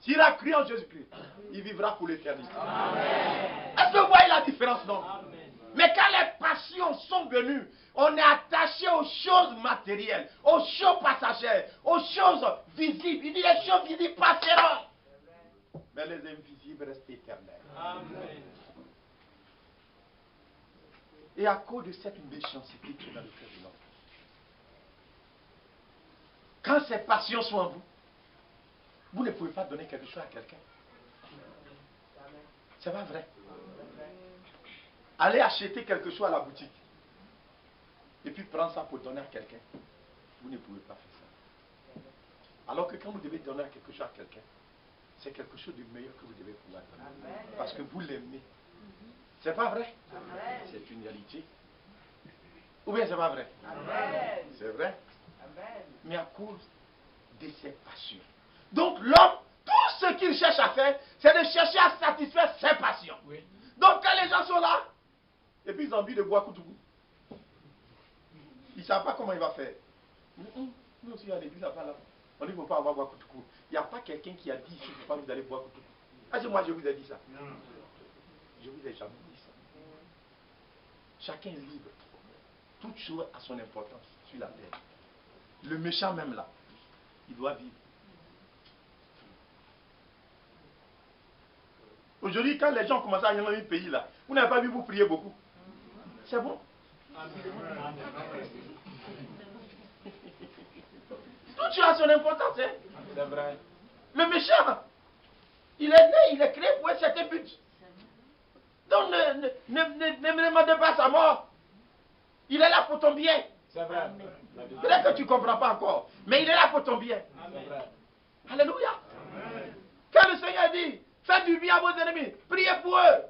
s'il a cru en Jésus-Christ, il vivra pour l'éternité. Est-ce que vous voyez la différence, non? Mais quand les passions sont venues, on est attaché aux choses matérielles, aux choses passagères, aux choses visibles. Il dit les choses visibles passeront. Mais les invisibles restent éternels. Amen. Et à cause de cette méchanceté qui est dans le cœur de l'homme, quand ces passions sont en vous, vous ne pouvez pas donner quelque chose à quelqu'un. C'est pas vrai. Allez acheter quelque chose à la boutique et puis prendre ça pour donner à quelqu'un. Vous ne pouvez pas faire ça. Alors que quand vous devez donner quelque chose à quelqu'un, c'est quelque chose de meilleur que vous devez pouvoir donner. Parce que vous l'aimez. C'est pas vrai? C'est une réalité. Ou bien c'est pas vrai? C'est vrai. Mais à cause de ses passions. Donc l'homme, tout ce qu'il cherche à faire, c'est de chercher à satisfaire ses passions. Oui. Donc quand les gens sont là, et puis ils ont envie de boire Koutoukou, ils ne savent pas comment il va faire. Nous aussi à l'église là-bas, là, on dit qu'il ne faut pas avoir boire Koutoukou. Il n'y a pas quelqu'un qui a dit ici, il ne faut pas vous aller boire Koutoukou. Est-ce que moi je vous ai dit ça? Je vous ai jamais dit ça. Chacun est libre. Toute chose a son importance sur la terre. Le méchant même là, il doit vivre. Aujourd'hui, quand les gens commencent à y aller dans un pays là, vous n'avez pas vu vous prier beaucoup. C'est bon. Tout tu as son importance. Hein? C'est vrai. Le méchant, il est né, il est créé pour un certain but. Donc ne me demandez pas sa mort. Il est là pour ton bien. C'est vrai. Peut-être que tu ne comprends pas encore, mais il est là pour ton bien. C'est vrai. Alléluia. Quand le Seigneur dit, faites du bien à vos ennemis, priez pour eux.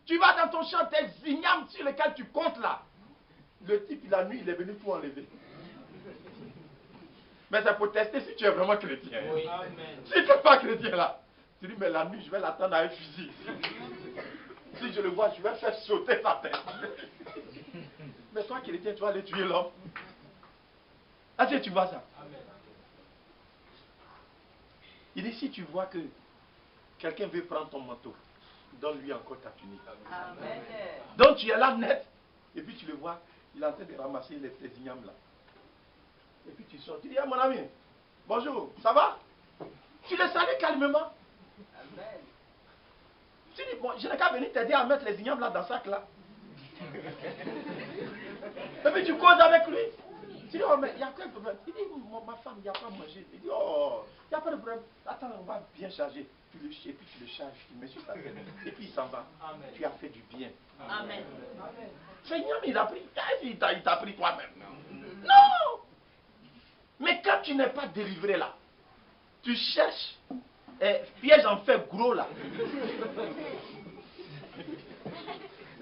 Tu vas dans ton champ, tes ignames sur lesquels tu comptes là. Le type, la nuit, il est venu pour enlever. Mais c'est pour tester si tu es vraiment chrétien. Oui. Si tu n'es pas chrétien là, tu dis, mais la nuit, je vais l'attendre à un fusil. Si je le vois, je vais faire sauter sa tête. Mais toi, chrétien, tu vas aller tuer l'homme. Est-ce que tu vois ça? Il dit, si tu vois que quelqu'un veut prendre ton manteau, donne-lui encore ta tunique. Amen. Donc tu es là net, et puis tu le vois, il est en train de ramasser tes ignames là. Et puis tu sors, tu dis, ah mon ami, bonjour, ça va? Tu le salues calmement. Amen. Tu dis, bon, je n'ai qu'à venir t'aider à mettre les ignames là dans le sac là. Et puis tu causes avec lui. Tu dis, oh mais il y a quel problème? Il dit, ma femme, il n'y a pas mangé. Il dit, oh, il n'y a pas de problème. Attends, on va bien charger. Et puis tu le charges, tu le mets sur ta tête. Et puis il s'en va. Amen. Tu as fait du bien. Amen. Seigneur, il a pris. Il t'a pris toi-même. Non! Mais quand tu n'es pas délivré là, tu cherches piège en fait gros là.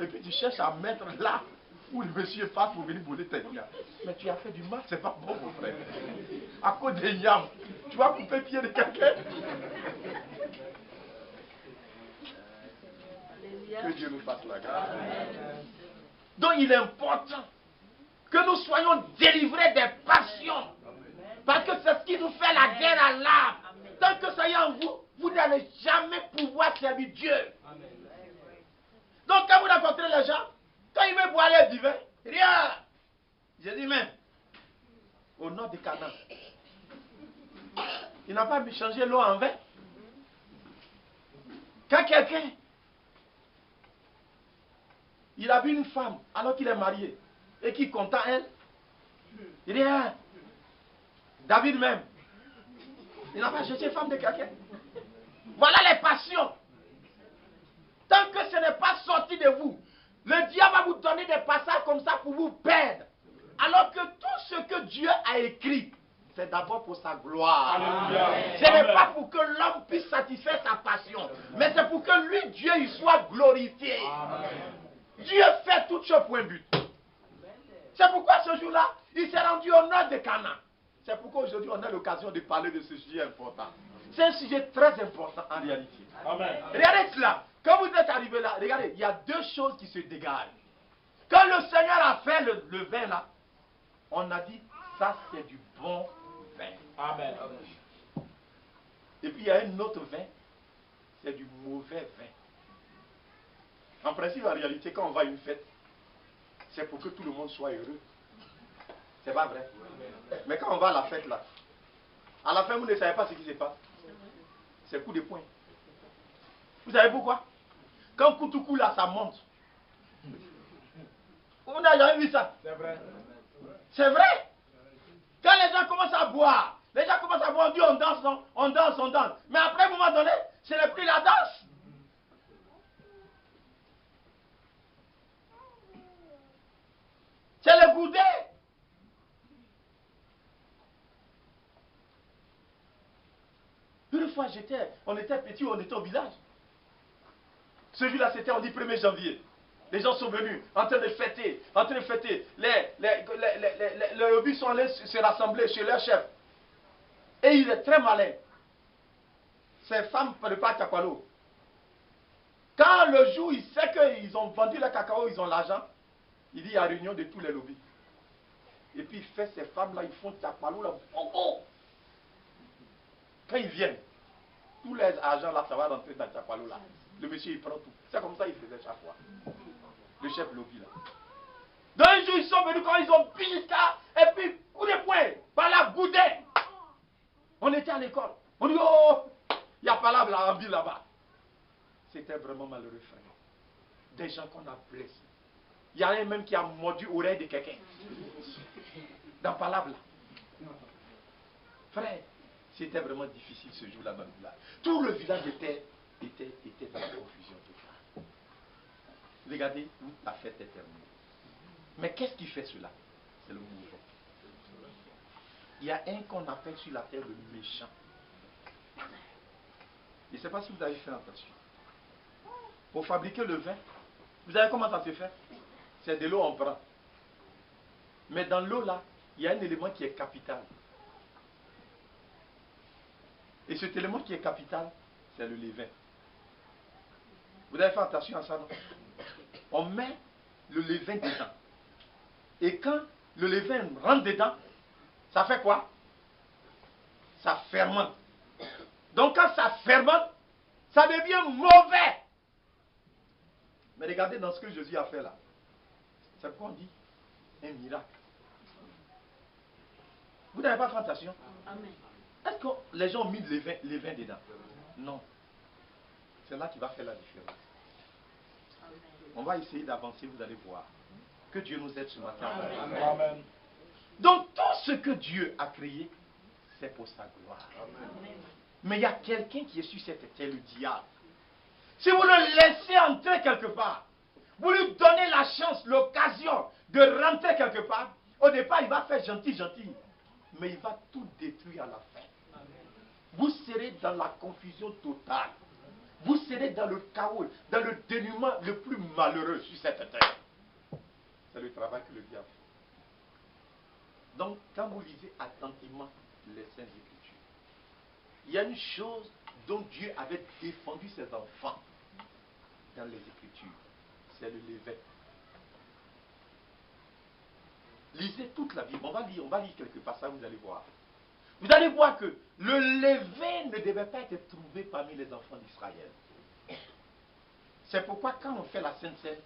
Et puis tu cherches à mettre là où le monsieur passe pour venir voler tes biens. Mais tu as fait du mal, c'est pas bon mon frère. À cause des yams, tu vas couper le pied de quelqu'un. Que Dieu nous fasse la grâce. Donc il est important que nous soyons délivrés des passions. Parce que c'est ce qui nous fait la guerre à l'âme. Tant que ça y est en vous, vous n'allez jamais pouvoir servir Dieu. Donc quand vous rencontrez les gens, quand ils veulent boire le divin, rien. Je dis même, au nord de Canaan, il n'a pas changé l'eau en vin. Quand quelqu'un, il a vu une femme alors qu'il est marié et qu'il content elle, il dit, hein, David même, il n'a pas jeté femme de quelqu'un. Voilà les passions. Tant que ce n'est pas sorti de vous, le diable va vous donner des passages comme ça pour vous perdre. Alors que tout ce que Dieu a écrit, c'est d'abord pour sa gloire. Alléluia. Ce n'est pas pour que l'homme puisse satisfaire sa passion, mais c'est pour que lui, Dieu, il soit glorifié. Amen. Dieu fait toutes choses pour un but. C'est pourquoi ce jour-là, il s'est rendu au nord de Canaan. C'est pourquoi aujourd'hui on a l'occasion de parler de ce sujet important. C'est un sujet très important en réalité. Amen. Regardez cela. Quand vous êtes arrivé là, regardez, il y a deux choses qui se dégagent. Quand le Seigneur a fait le vin là, on a dit, ça c'est du bon vin. Amen. Et puis il y a un autre vin, c'est du mauvais vin. En principe, en réalité, quand on va à une fête, c'est pour que tout le monde soit heureux. C'est pas vrai. Mais quand on va à la fête là, à la fin vous ne savez pas ce qui se passe. C'est coup de poing. Vous savez pourquoi? Quand Koutoukou là, ça monte. On n'a jamais vu ça. C'est vrai. C'est vrai. Quand les gens commencent à boire, on dit on danse, non? On danse. Mais après, à un moment donné, ce n'est plus la danse. C'est le goûter. Une fois, on était petits, on était au village. Ce jour-là, c'était, on dit 1er janvier. Les gens sont venus, en train de fêter. Les hobbies sont allés se rassembler chez leur chef. Et il est très malin. Ces femmes préparent Tchakwalo. Quand le jour, il sait qu'ils ont vendu le cacao, ils ont l'argent, il dit il y a réunion de tous les lobbies. Et puis il fait ces femmes-là, ils font Tchakwalo là. Quand ils viennent, tous les argents là, ça va rentrer dans Tchakwalo là. Le monsieur il prend tout. C'est comme ça qu'il faisait chaque fois. Le chef lobby là. Donc un jour ils sont venus quand ils ont pillé ça, et puis coup de poing, par la goudée. On était à l'école. On dit oh, il y a pas là en ville là-bas. C'était vraiment malheureux frère. Des gens qu'on a blessés. Il y a un même qui a mordu l'oreille de quelqu'un. Dans Palable là. Frère, c'était vraiment difficile ce jour-là dans le village. Tout le village était dans la confusion totale. Regardez où la fête est terminée. Mais qu'est-ce qui fait cela? C'est le mouvement. Il y a un qu'on appelle sur la terre le méchant. Je ne sais pas si vous avez fait attention. Pour fabriquer le vin, vous savez comment ça se fait? C'est de l'eau on prend. Mais dans l'eau là, il y a un élément qui est capital. Et cet élément qui est capital, c'est le levain. Vous avez fait attention à ça, non? On met le levain dedans. Et quand le levain rentre dedans, ça fait quoi? Ça fermente. Donc quand ça fermente, ça devient mauvais. Mais regardez dans ce que Jésus a fait là. C'est pourquoi on dit un miracle. Vous n'avez pas fait attention? Amen. Est-ce que les gens ont mis le levain dedans? Non. C'est là qui va faire la différence. On va essayer d'avancer, vous allez voir. Que Dieu nous aide ce matin. Amen. Amen. Donc tout ce que Dieu a créé, c'est pour sa gloire. Amen. Mais il y a quelqu'un qui est sur cette terre, le diable. Si vous le laissez entrer quelque part, vous lui donnez la chance, l'occasion de rentrer quelque part, au départ il va faire gentil, mais il va tout détruire à la fin. Vous serez dans la confusion totale. Vous serez dans le chaos, dans le dénuement le plus malheureux sur cette terre. C'est le travail que le diable fait. Donc, quand vous lisez attentivement les Saintes Écritures, il y a une chose dont Dieu avait défendu ses enfants dans les Écritures. C'est le levain. Lisez toute la Bible. On va lire quelques passages, vous allez voir. Vous allez voir que le levain ne devait pas être trouvé parmi les enfants d'Israël. C'est pourquoi quand on fait la Sainte Seine,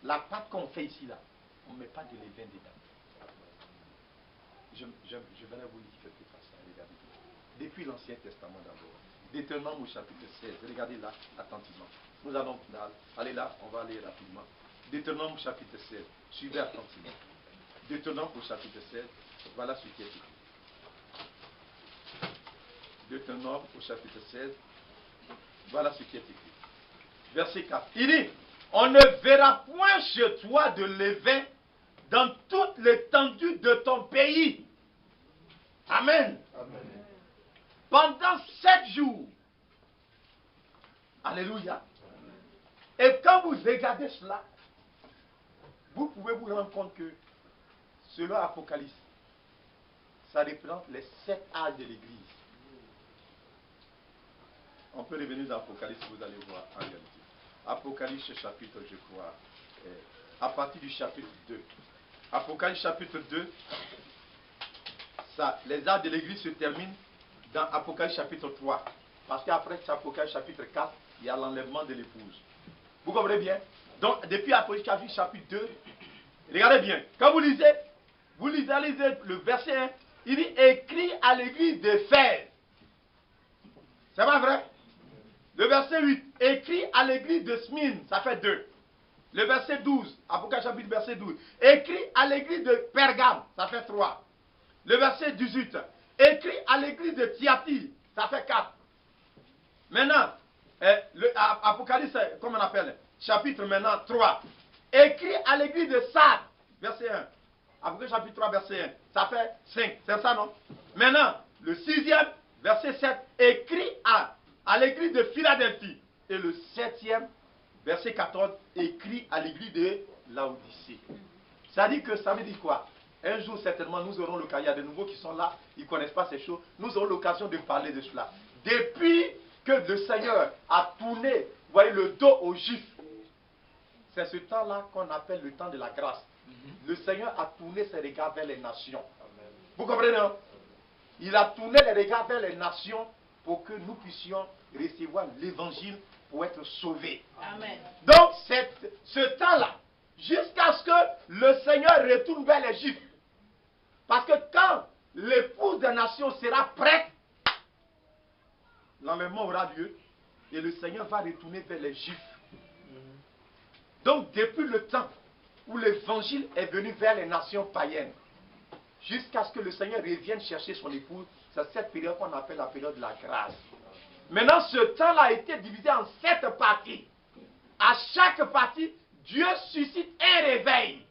la pâte qu'on fait ici, là, on ne met pas de levain dedans. Je vais vous lire quelques passages, regardez. Depuis l'Ancien Testament d'abord. Deutéronome au chapitre 16. Regardez là, attentivement. Nous allons aller là, on va aller rapidement. Deutéronome au chapitre 16. Suivez attentivement. Deutéronome au chapitre 16. Voilà ce qui est écrit. Deutéronome au chapitre 16. Voilà ce qui est écrit. Verset 4. Il dit, on ne verra point chez toi de levain dans toute l'étendue de ton pays. Amen. Amen. Pendant 7 jours. Alléluia. Et quand vous regardez cela, vous pouvez vous rendre compte que, selon Apocalypse, ça représente les 7 âges de l'Église. On peut revenir dans Apocalypse, vous allez voir en réalité. Apocalypse chapitre, je crois, à partir du chapitre 2. Apocalypse chapitre 2, ça, les âges de l'Église se terminent dans Apocalypse chapitre 3. Parce qu'après Apocalypse chapitre 4, il y a l'enlèvement de l'épouse. Vous comprenez bien? Donc, depuis Apocalypse chapitre 2, regardez bien. Quand vous lisez le verset 1, il dit écrit à l'église d'Éphèse. C'est pas vrai? Le verset 8, écrit à l'église de Smyrne, ça fait 2. Le verset 12, Apocalypse chapitre verset 12, écrit à l'église de Pergame, ça fait 3. Le verset 18, écrit à l'église de Thyatire, ça fait 4. Maintenant, Apocalypse, comment on appelle? Chapitre maintenant 3. Écrit à l'église de Sardes, verset 1. Apocalypse chapitre 3, verset 1. Ça fait 5. C'est ça, non? Maintenant, le 6e, verset 7. Écrit à l'église de Philadelphie. Et le 7e, verset 14. Écrit à l'église de Laodicée. Ça dit que ça veut dire quoi? Un jour, certainement, nous aurons l'occasion. Il y a de nouveaux qui sont là, ils ne connaissent pas ces choses. Nous aurons l'occasion de parler de cela. Depuis que le Seigneur a tourné, vous voyez, le dos aux Juifs, c'est ce temps-là qu'on appelle le temps de la grâce. Le Seigneur a tourné ses regards vers les nations. Amen. Vous comprenez, non? Il a tourné les regards vers les nations pour que nous puissions recevoir l'évangile pour être sauvés. Amen. Donc, ce temps-là, jusqu'à ce que le Seigneur retourne vers les Juifs. Parce que quand l'épouse des nations sera prête, l'enlèvement aura lieu et le Seigneur va retourner vers les Juifs. Donc, depuis le temps où l'évangile est venu vers les nations païennes, jusqu'à ce que le Seigneur revienne chercher son épouse. C'est cette période qu'on appelle la période de la grâce. Maintenant, ce temps-là a été divisé en 7 parties. À chaque partie, Dieu suscite un réveil.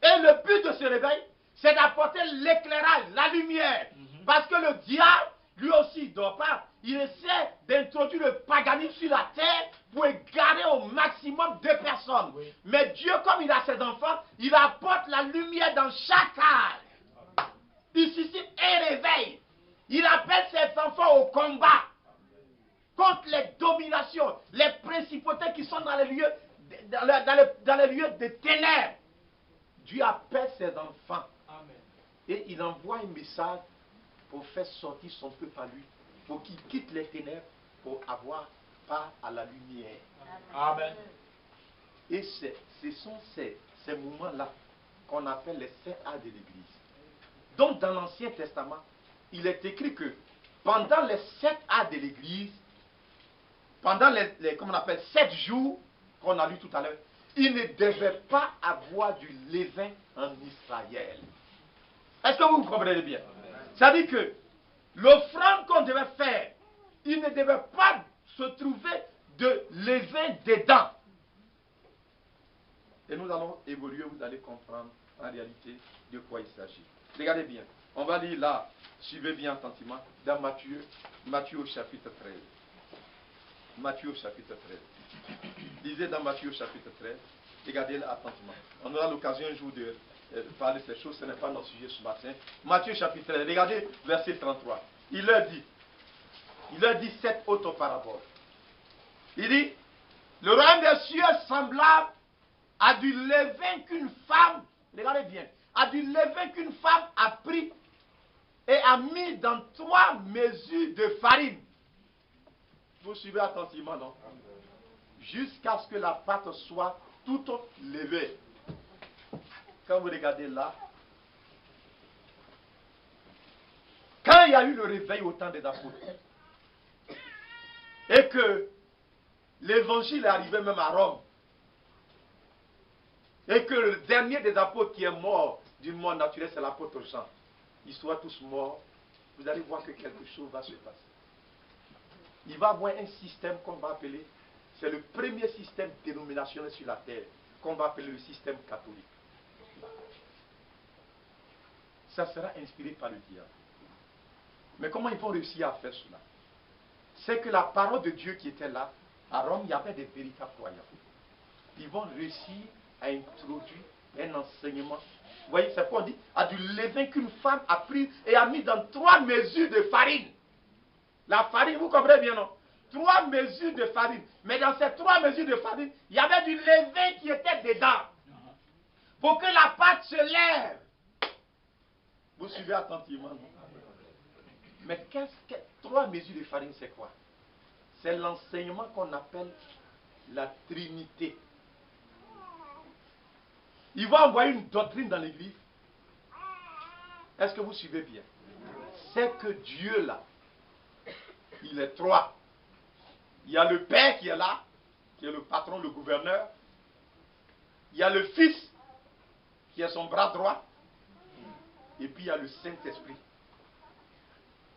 Et le but de ce réveil, c'est d'apporter l'éclairage, la lumière. Parce que le diable, lui aussi, il ne dort pas. Il essaie d'introduire le paganisme sur la terre pour égarer au maximum de personnes. Oui. Mais Dieu, comme il a ses enfants, il apporte la lumière dans chaque âge. Il suscite un réveil. Il appelle ses enfants au combat contre les dominations, les principautés qui sont dans les lieux, dans les lieux de ténèbres. Dieu appelle ses enfants. Amen. Et il envoie un message pour faire sortir son peuple à lui, pour qu'il quitte les ténèbres, pour avoir part à la lumière. Amen. Et ce sont ces moments-là qu'on appelle les 7 âges de l'Église. Donc dans l'Ancien Testament, il est écrit que pendant les 7 âges de l'Église, pendant comme on appelle 7 jours qu'on a lu tout à l'heure, il ne devait pas avoir du levain en Israël. Est-ce que vous comprenez bien? C'est-à-dire que l'offrande qu'on devait faire, il ne devait pas se trouver de levain dedans. Et nous allons évoluer, vous allez comprendre en réalité de quoi il s'agit. Regardez bien, on va lire là, suivez bien attentivement, dans Matthieu au chapitre 13. Matthieu au chapitre 13. Lisez dans Matthieu au chapitre 13, regardez là attentivement. On aura l'occasion un jour de parler de ces choses, ce n'est pas notre sujet ce matin. Matthieu chapitre 13, regardez verset 33. Il leur dit cette autre parabole. Il dit, le royaume des cieux est semblable à du levain qu'une femme, regardez bien, à du levain qu'une femme a pris et a mis dans 3 mesures de farine. Vous suivez attentivement, non? Jusqu'à ce que la pâte soit toute levée. Quand vous regardez là, quand il y a eu le réveil au temps des apôtres, et que l'évangile est arrivé même à Rome, et que le dernier des apôtres qui est mort d'une mort naturelle, c'est l'apôtre Jean, ils soient tous morts, vous allez voir que quelque chose va se passer. Il va y avoir un système qu'on va appeler, c'est le premier système dénominationnel sur la terre, qu'on va appeler le système catholique. Ça sera inspiré par le diable. Mais comment ils vont réussir à faire cela? C'est que la parole de Dieu qui était là, à Rome, il y avait des véritables croyants. Ils vont réussir à introduire un enseignement. Vous voyez, c'est quoi on dit? À du levain qu'une femme a pris et a mis dans 3 mesures de farine. La farine, vous comprenez bien, non? 3 mesures de farine. Mais dans ces 3 mesures de farine, il y avait du levain qui était dedans. Pour que la pâte se lève. Vous suivez attentivement, non? Mais 3 mesures de farine, c'est quoi? C'est l'enseignement qu'on appelle la Trinité. Il va envoyer une doctrine dans l'église. Est-ce que vous suivez bien? C'est que Dieu là, il est 3. Il y a le Père qui est là, qui est le patron, le gouverneur. Il y a le Fils, qui est son bras droit. Et puis il y a le Saint-Esprit.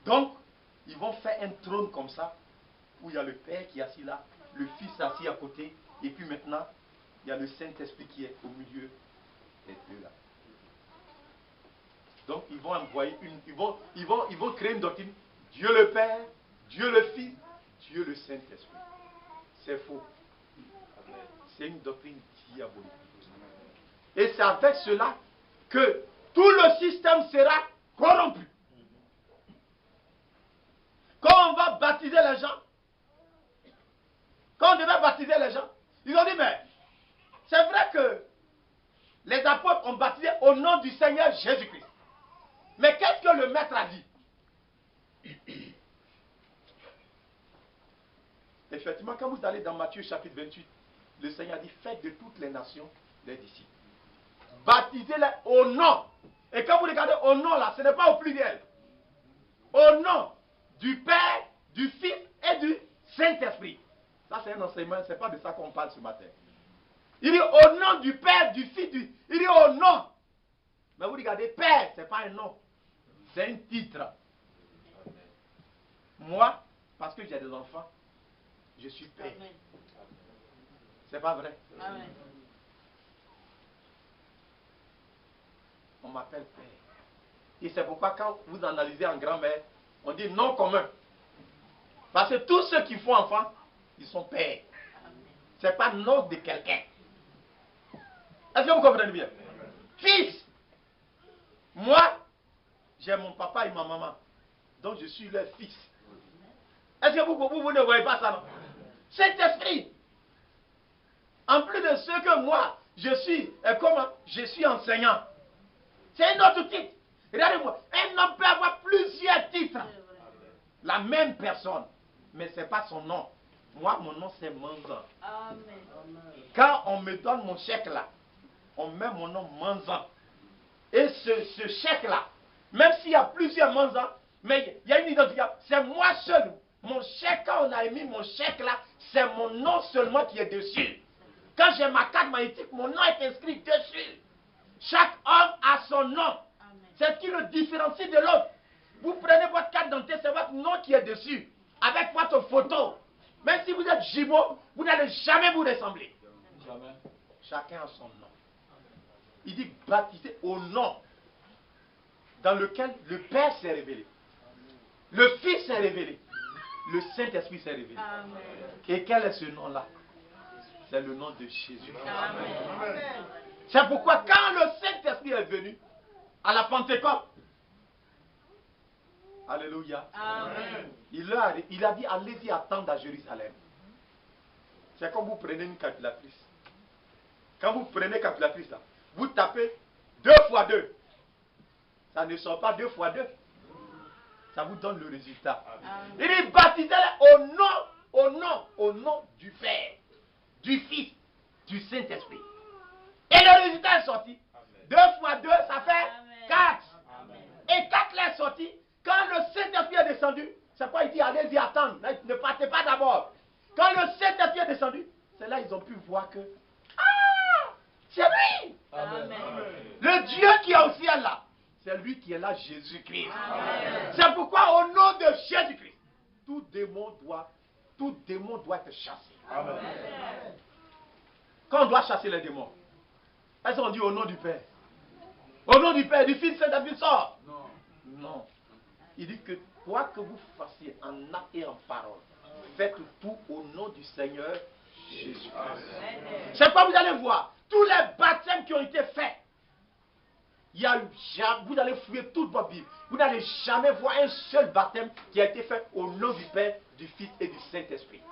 Donc, ils vont faire un trône comme ça, où il y a le Père qui est assis là, le Fils assis à côté, et puis maintenant, il y a le Saint-Esprit qui est au milieu des deux là. Donc, ils vont envoyer ils vont créer une doctrine. Dieu le Père, Dieu le Fils, Dieu le Saint-Esprit. C'est faux. C'est une doctrine diabolique. Et c'est avec cela que tout le système sera corrompu. Quand on va baptiser les gens, quand on devait baptiser les gens, ils ont dit, mais c'est vrai que les apôtres ont baptisé au nom du Seigneur Jésus-Christ. Mais qu'est-ce que le maître a dit? Effectivement, quand vous allez dans Matthieu chapitre 28, le Seigneur a dit, faites de toutes les nations des disciples. Baptisez-les au nom. Et quand vous regardez au nom là, ce n'est pas au pluriel. Au nom du Père, du Fils et du Saint-Esprit. Ça c'est un enseignement, ce n'est pas de ça qu'on parle ce matin. Il dit au nom du Père, du Fils, il dit au nom. Mais vous regardez, Père, ce n'est pas un nom. C'est un titre. Moi, parce que j'ai des enfants, je suis Père. Amen. C'est pas vrai. Amen. On m'appelle Père. Et c'est pourquoi quand vous analysez en grand-mère, on dit nom commun. Parce que tous ceux qui font enfant, ils sont pères. Ce n'est pas nom de quelqu'un. Est-ce que vous comprenez bien? Fils. Moi, j'ai mon papa et ma maman. Donc je suis leur fils. Est-ce que vous ne voyez pas ça, non? Saint-Esprit. En plus de ce que moi, je suis, comment? Je suis enseignant. C'est un autre titre. Regardez-moi, un homme peut avoir plusieurs titres. La même personne, mais ce n'est pas son nom. Moi, mon nom, c'est Manzan. Amen. Quand on me donne mon chèque là, on met mon nom Manzan. Et ce chèque là, même s'il y a plusieurs Manzan, mais il y a une identification. C'est moi seul. Mon chèque, quand on a émis mon chèque là, c'est mon nom seulement qui est dessus. Quand j'ai ma carte magnétique, mon nom est inscrit dessus. Chaque homme a son nom. C'est ce qui le différencie de l'autre. Vous prenez votre carte d'identité, c'est votre nom qui est dessus. Avec votre photo. Même si vous êtes jumeaux, vous n'allez jamais vous ressembler. Jamais. Chacun a son nom. Il dit baptisé au nom dans lequel le Père s'est révélé. Le Fils s'est révélé. Le Saint-Esprit s'est révélé. Amen. Et quel est ce nom-là? C'est le nom de Jésus. Amen. C'est pourquoi quand le Saint-Esprit est venu à la Pentecôte, alléluia, Amen. il a dit allez-y attendre à Jérusalem. C'est comme vous prenez une calculatrice. Quand vous prenez une calculatrice là, vous tapez 2 fois 2. Ça ne sort pas 2 fois 2. Ça vous donne le résultat. Amen. Il est baptisé au nom du Père, du Fils, du Saint-Esprit. Et le résultat est sorti. 2 fois 2, ça fait Amen. 4. Amen. Et 4 est sorti. Quand le Saint-Esprit est descendu, c'est quoi? Il dit allez-y attendre. Ne partez pas d'abord. Quand le Saint-Esprit est descendu, c'est là qu'ils ont pu voir que c'est lui. Amen. Le Dieu qui est au ciel là, c'est lui qui est là, Jésus-Christ. Amen. C'est pourquoi au nom de Jésus-Christ, tout démon doit être chassé. Amen. Quand on doit chasser les démons, est-ce qu'on dit au nom du Père? Au nom du Père, du Fils, Saint-Esprit sort? Non. Non. Il dit que quoi que vous fassiez en acte et en parole, faites tout au nom du Seigneur Jésus. C'est quoi vous allez voir? Tous les baptêmes qui ont été faits, vous allez fouiller toute votre Bible. Vous n'allez jamais voir un seul baptême qui a été fait au nom du Père, du Fils et du Saint-Esprit.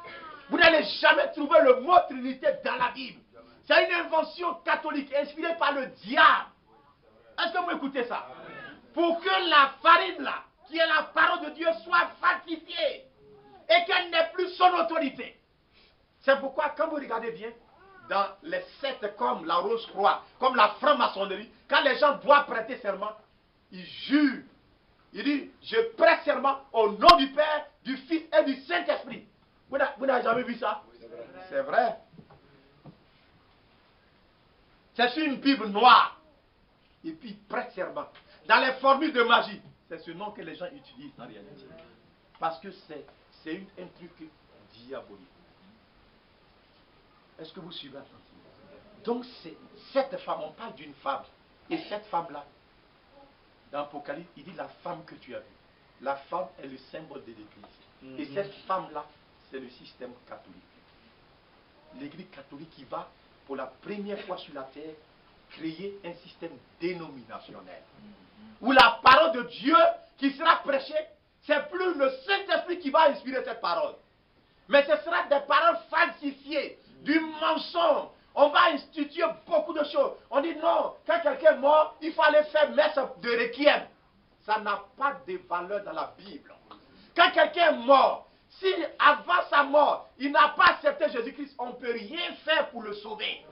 Vous n'allez jamais trouver le mot Trinité dans la Bible. C'est une invention catholique inspirée par le diable. Est-ce que vous écoutez ça? Pour que la farine là, qui est la parole de Dieu, soit falsifiée et qu'elle n'ait plus son autorité. C'est pourquoi quand vous regardez bien, dans les sectes comme la Rose-Croix, comme la franc-maçonnerie, quand les gens doivent prêter serment, ils jurent. Ils disent, je prête serment au nom du Père, du Fils et du Saint-Esprit. Vous n'avez jamais vu ça? C'est vrai. C'est sur une Bible noire. Et puis ils prêtent serment. Dans les formules de magie, c'est ce nom que les gens utilisent en réalité. Parce que c'est un truc diabolique. Est-ce que vous suivez attentivement? Donc cette femme, on parle d'une femme. Et cette femme-là, dans l'Apocalypse, il dit la femme que tu as vue. La femme est le symbole de l'Église. Et cette femme-là, c'est le système catholique. L'Église catholique qui va, pour la première fois sur la terre, créer un système dénominationnel. Où la parole de Dieu qui sera prêchée, c'est plus le Saint-Esprit qui va inspirer cette parole. Mais ce sera des paroles falsifiées, du mensonge. On va instituer beaucoup de choses. On dit non, quand quelqu'un est mort, il faut aller faire messe de requiem. Ça n'a pas de valeur dans la Bible. Quand quelqu'un est mort, si avant sa mort, il n'a pas accepté Jésus-Christ, on ne peut rien faire pour le sauver.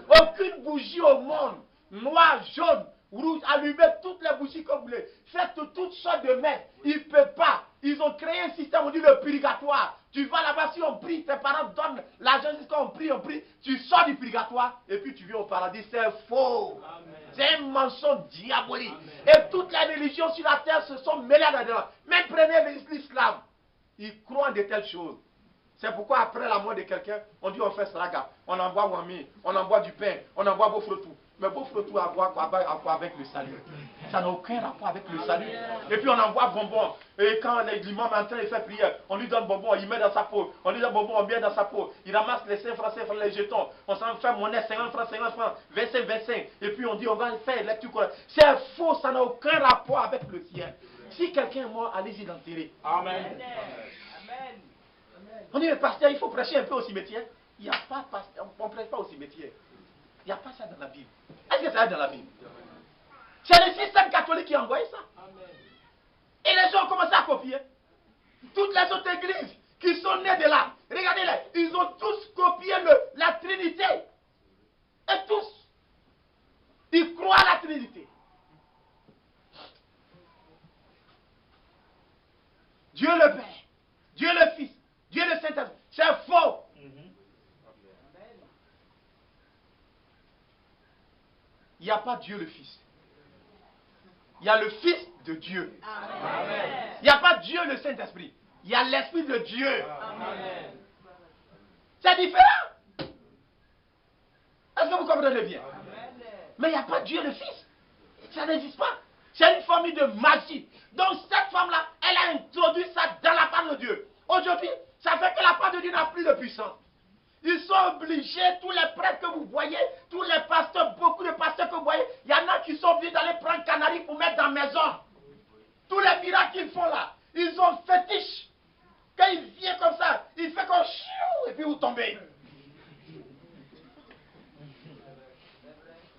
Aucune bougie au monde, noire, jaune, rouge, allumez toutes les bougies que vous voulez. Faites toutes sortes de messes. Il ne peut pas. Ils ont créé un système, on dit le purgatoire. Tu vas là-bas, si on prie, tes parents donnent l'argent jusqu'à on prie, tu sors du purgatoire et puis tu viens au paradis. C'est faux. C'est un mensonge diabolique. Et toutes les religions sur la terre se sont mêlées là-dedans. Même prenez l'islam. Ils croient en de telles choses. C'est pourquoi après la mort de quelqu'un, on dit on fait sraga, on envoie wami, on envoie du pain, on envoie bofrotou. Mais bofrotou a quoi avec le salut? Ça n'a aucun rapport avec le salut. Et puis on envoie bonbon. Et quand l'imam est en train de faire prière, on lui donne bonbon, il met dans sa peau. On lui donne bonbon, on met dans sa peau. Il ramasse les 5 francs, les jetons. On s'en fait monnaie, 50 francs, 25. Et puis on dit on va faire lecture. C'est faux, ça n'a aucun rapport avec le ciel. Si quelqu'un est mort, allez-y l'enterrer. Amen. On dit, mais pasteur, il faut prêcher un peu au cimetière. Il n'y a pas de pasteur, on ne prêche pas au cimetière. Il n'y a pas ça dans la Bible. Est-ce que ça est dans la Bible? C'est le système catholique qui a envoyé ça. Et les gens ont commencé à copier. Toutes les autres églises qui sont nées de là, regardez-les, ils ont tous copié la Trinité. Et tous, ils croient à la Trinité. Dieu le Père, Dieu le Fils, Dieu le Saint-Esprit. C'est faux. Il n'y a pas Dieu le Fils. Il y a le Fils de Dieu. Il n'y a pas Dieu le Saint-Esprit. Il y a l'Esprit de Dieu. C'est différent. Est-ce que vous comprenez bien? Mais il n'y a pas Dieu le Fils. Ça n'existe pas. C'est une famille de magie. Donc cette femme-là, elle a introduit ça dans la part de Dieu. Aujourd'hui, ça fait que la part de Dieu n'a plus de puissance. Ils sont obligés, tous les prêtres que vous voyez, tous les pasteurs, beaucoup de pasteurs que vous voyez, il y en a qui sont obligés d'aller prendre canaris pour mettre dans la maison. Tous les miracles qu'ils font là, ils ont fétiche. Quand il vient comme ça, il fait comme chiou et puis vous tombez.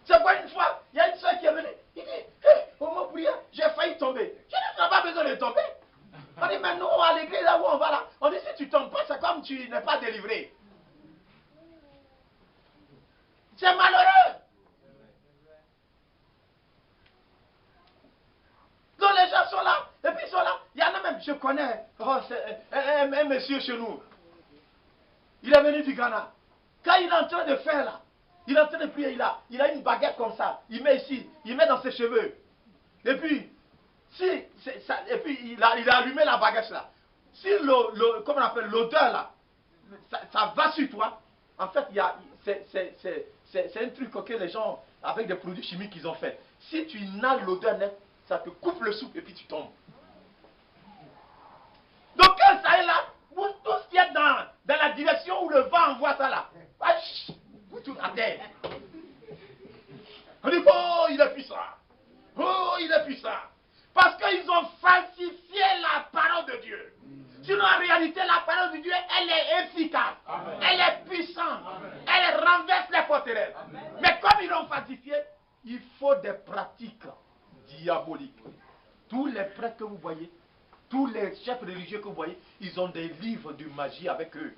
C'est quoi une fois, il y a une soeur qui est venue, il dit, hey, au mot prière, j'ai failli tomber. Je dis, tu n'as pas besoin de tomber. On dit, mais nous, à l'église, là où on va là, on dit, si tu tombes pas, c'est comme tu n'es pas délivré. C'est malheureux. Donc les gens sont là, et puis ils sont là. Il y en a même, je connais, un monsieur chez nous. Il est venu du Ghana. Quand il est en train de faire là, il est en train de prier, il a une baguette comme ça. Il met ici, il met dans ses cheveux. Et puis, il a allumé la baguette là. Si comment on appelle l'odeur là, ça va sur toi. En fait, c'est un truc que les gens, avec des produits chimiques qu'ils ont fait. Si tu inhales l'odeur nette, ça te coupe le souffle et puis tu tombes. Donc quand ça est là, tout ce qui est dans la direction où le vent envoie ça là, vous tout à terre. On dit, oh, il est puissant. Oh, il est puissant. Parce qu'ils ont falsifié la parole de Dieu. Sinon, en réalité, la parole de Dieu, elle est efficace. Amen. Elle est puissante. Amen. Elle renverse les forteresses. Mais comme ils l'ont falsifié, il faut des pratiques diaboliques. Tous les prêtres que vous voyez, tous les chefs religieux que vous voyez, ils ont des livres de magie avec eux.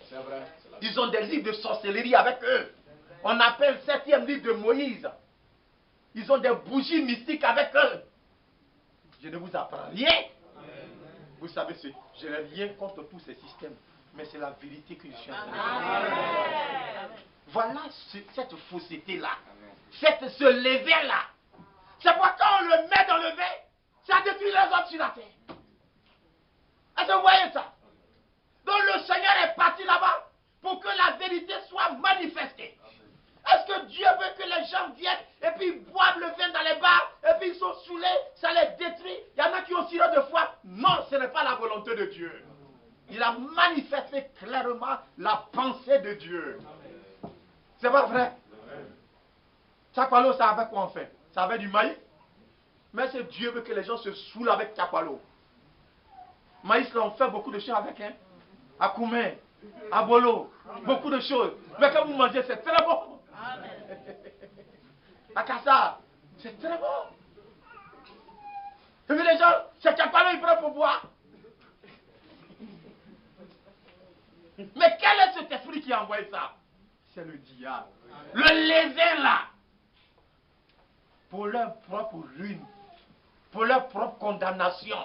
C'est vrai. Ils ont des livres de sorcellerie avec eux. On appelle le 7e livre de Moïse. Ils ont des bougies mystiques avec eux. Je ne vous apprends rien. Vous savez, je n'ai rien contre tous ces systèmes, mais c'est la vérité que je suis en train de dire. Voilà cette fausseté-là, ce levain-là. C'est pourquoi quand on le met dans le vin, ça détruit les autres sur la terre. Est-ce que vous voyez ça? Donc le Seigneur est parti là-bas pour que la vérité soit manifestée. Est-ce que Dieu veut que les gens viennent et puis ils boivent le vin dans les bars et puis ils sont saoulés, ça les détruit? Il y en a qui ont sirop de foi. Non, ce n'est pas la volonté de Dieu. Il a manifesté clairement la pensée de Dieu. C'est pas vrai? Chapalo, ça avec quoi on fait? Ça avec du maïs? Mais c'est Dieu veut que les gens se saoulent avec chapalo. Maïs, là, on fait beaucoup de choses avec, hein? À Koumé, à Bolo, beaucoup de choses. Mais quand vous mangez, c'est très bon. À Kassa, c'est très bon. Et puis les gens, c'est chapalo, ils prennent pour boire. Mais quel est cet esprit qui a envoyé ça? C'est le diable. Le levain là. Pour leur propre ruine. Pour leur propre condamnation.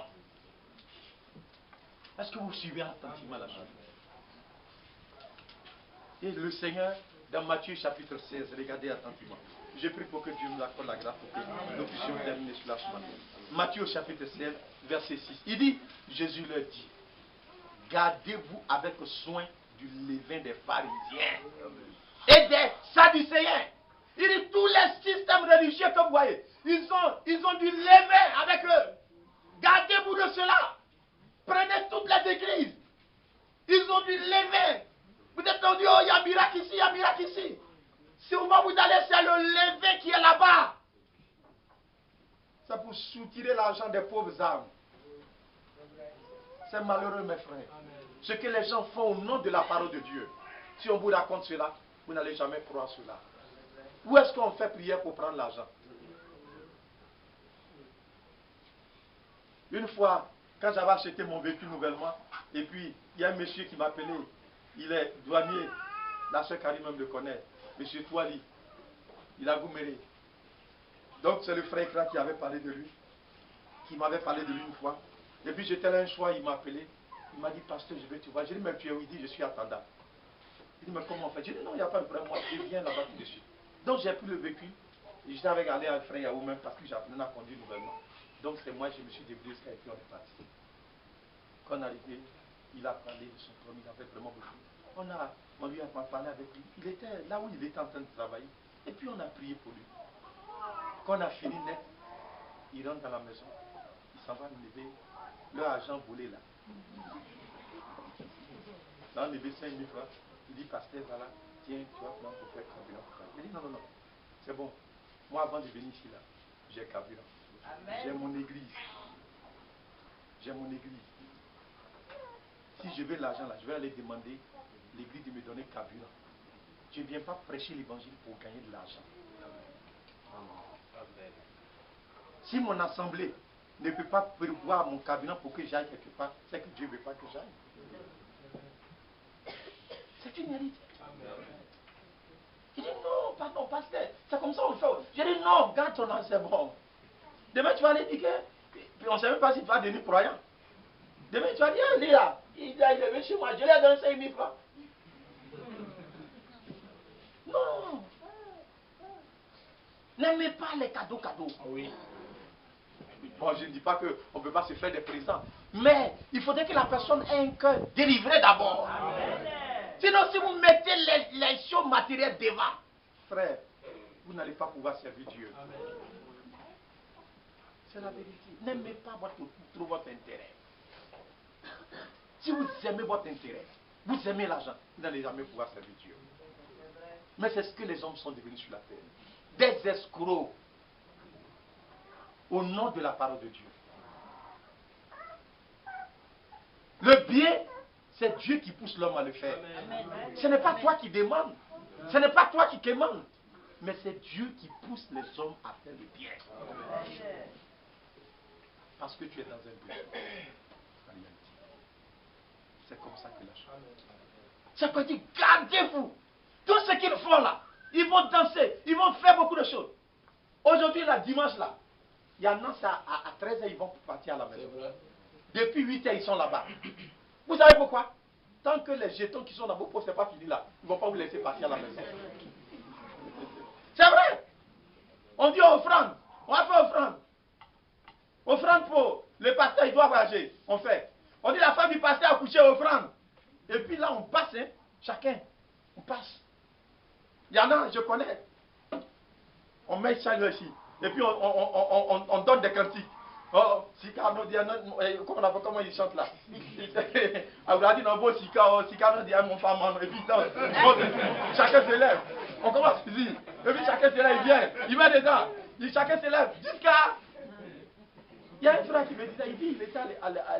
Est-ce que vous suivez attentivement la chose? Et le Seigneur, dans Matthieu chapitre 16, regardez attentivement. Je prie pour que Dieu nous accorde la grâce pour que nous puissions terminer cela ce matin. Matthieu chapitre 16, verset 6. Il dit, Jésus leur dit, gardez-vous avec soin du levain des pharisiens et des sadducéens. Il dit, tous les systèmes religieux que vous voyez, ils ont du levain avec eux. Gardez-vous de cela. Prenez toutes les églises. Ils ont du levain. Vous êtes dit, oh, il y a un miracle ici, il y a un miracle ici. Si vous allez, c'est le levain qui est là-bas. C'est pour soutirer l'argent des pauvres âmes. C'est malheureux, mes frères. Ce que les gens font au nom de la parole de Dieu. Si on vous raconte cela, vous n'allez jamais croire cela. Où est-ce qu'on fait prière pour prendre l'argent? Une fois, quand j'avais acheté mon véhicule nouvellement, et puis il y a un monsieur qui m'a appelé, il est douanier, la soeur Karim même le connaît, monsieur Touali, il a gouméré. Donc c'est le frère Ekra qui avait parlé de lui, qui m'avait parlé de lui une fois. Et puis j'étais là un soir, il m'a appelé, il m'a dit, pasteur, je vais te voir. J'ai dit, mais tu es où? Il dit, je suis attendant. Il dit, mais comment on fait? J'ai dit, non, il n'y a pas de problème, moi je viens là-bas tout de suite. Donc j'ai pris le véhicule, et j'étais avec aller à frère Yahou même parce que j'apprenais à conduire nouvellement. Donc c'est moi, je me suis débrouillé jusqu'à et puis on est parti. Quand on est arrivé, il a parlé de son problème, il avait vraiment beaucoup. On lui a parlé avec lui. Il était là où il était en train de travailler. Et puis on a prié pour lui. Quand on a fini net, il rentre dans la maison. Il s'en va lever leur argent volé là. Là, on levé 5 000 francs. Il dit, pasteur, voilà, tiens, tu vas prendre pour faire carburant. Il dit, non, non, non, c'est bon. Moi, avant de venir ici, là, j'ai carburant. J'ai mon église. J'ai mon église. Si je veux l'argent là, je vais aller demander l'église de me donner carburant. Je ne viens pas prêcher l'évangile pour gagner de l'argent. Si mon assemblée ne peut pas prévoir mon carburant pour que j'aille quelque part, c'est que Dieu ne veut pas que j'aille. C'est une réalité. Il dit non, pardon, pasteur, c'est comme ça on le fait. J'ai dit non, garde ton argent, c'est bon. Demain tu vas aller dire que, puis on ne sait même pas si tu vas devenir croyant. Demain tu vas dire, ah, lui là, il est venu chez moi, je lui ai donné 5 000 francs. Non. N'aimez pas les cadeaux. Oui. Bon, je ne dis pas qu'on ne peut pas se faire des présents. Mais il faudrait que la personne ait un cœur délivré d'abord. Sinon, si vous mettez les choses matérielles devant, frère, vous n'allez pas pouvoir servir Dieu. C'est la vérité. N'aimez pas trop votre intérêt. Si vous aimez votre intérêt, vous aimez l'argent, vous n'allez jamais pouvoir servir Dieu. Mais c'est ce que les hommes sont devenus sur la terre. Des escrocs. Au nom de la parole de Dieu. Le bien, c'est Dieu qui pousse l'homme à le faire. Ce n'est pas toi qui demandes. Ce n'est pas toi qui demandes. Mais c'est Dieu qui pousse les hommes à faire le bien. Parce que tu es dans un but. C'est comme ça que la chose. C'est pour dire, gardez-vous. Tout ce qu'ils font là, ils vont danser, ils vont faire beaucoup de choses. Aujourd'hui, la dimanche là, il y en a à 13h, ils vont partir à la maison. Depuis 8h, ils sont là-bas. Vous savez pourquoi? Tant que les jetons qui sont dans vos poches, ce n'est pas fini là, ils ne vont pas vous laisser partir à la maison. C'est vrai. On dit offrande. On va faire offrande. Offrande pour le pasteur, il doit voyager. On fait. On dit la femme du pasteur a couché offrande. Et puis là, on passe, hein, chacun. On passe. Il y en a, je connais. On met ça ici. Et puis on donne des cantiques. Oh, Sikano dit, comment il chante là? Abradi non beau Sikano dit, mon femme, et puis chacun se lève. On commence ici. Et puis chacun se lève, il vient. Il va dedans. Chacun se lève. Jusqu'à. Il y a un frère qui me disait, il était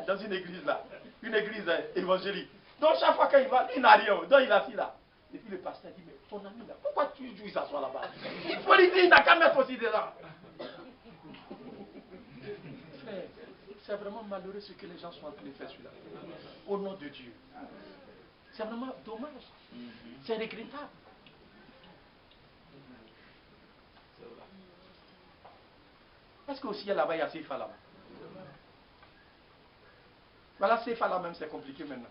dans une église là. Une église évangélique. Donc chaque fois qu'il va, il n'a rien. Donc il est assis là. Et puis le pasteur dit, mais ton ami là, pourquoi tu joues il s'assoit là-bas? Il faut lui dire, il n'a qu'à mettre aussi dedans. Frère, c'est vraiment malheureux ce que les gens sont en train de faire sur la terre. Au nom de Dieu. C'est vraiment dommage. C'est regrettable. Est-ce qu'aussi là-bas il y a ces femmes là-bas? Voilà, CFA là même, c'est compliqué maintenant.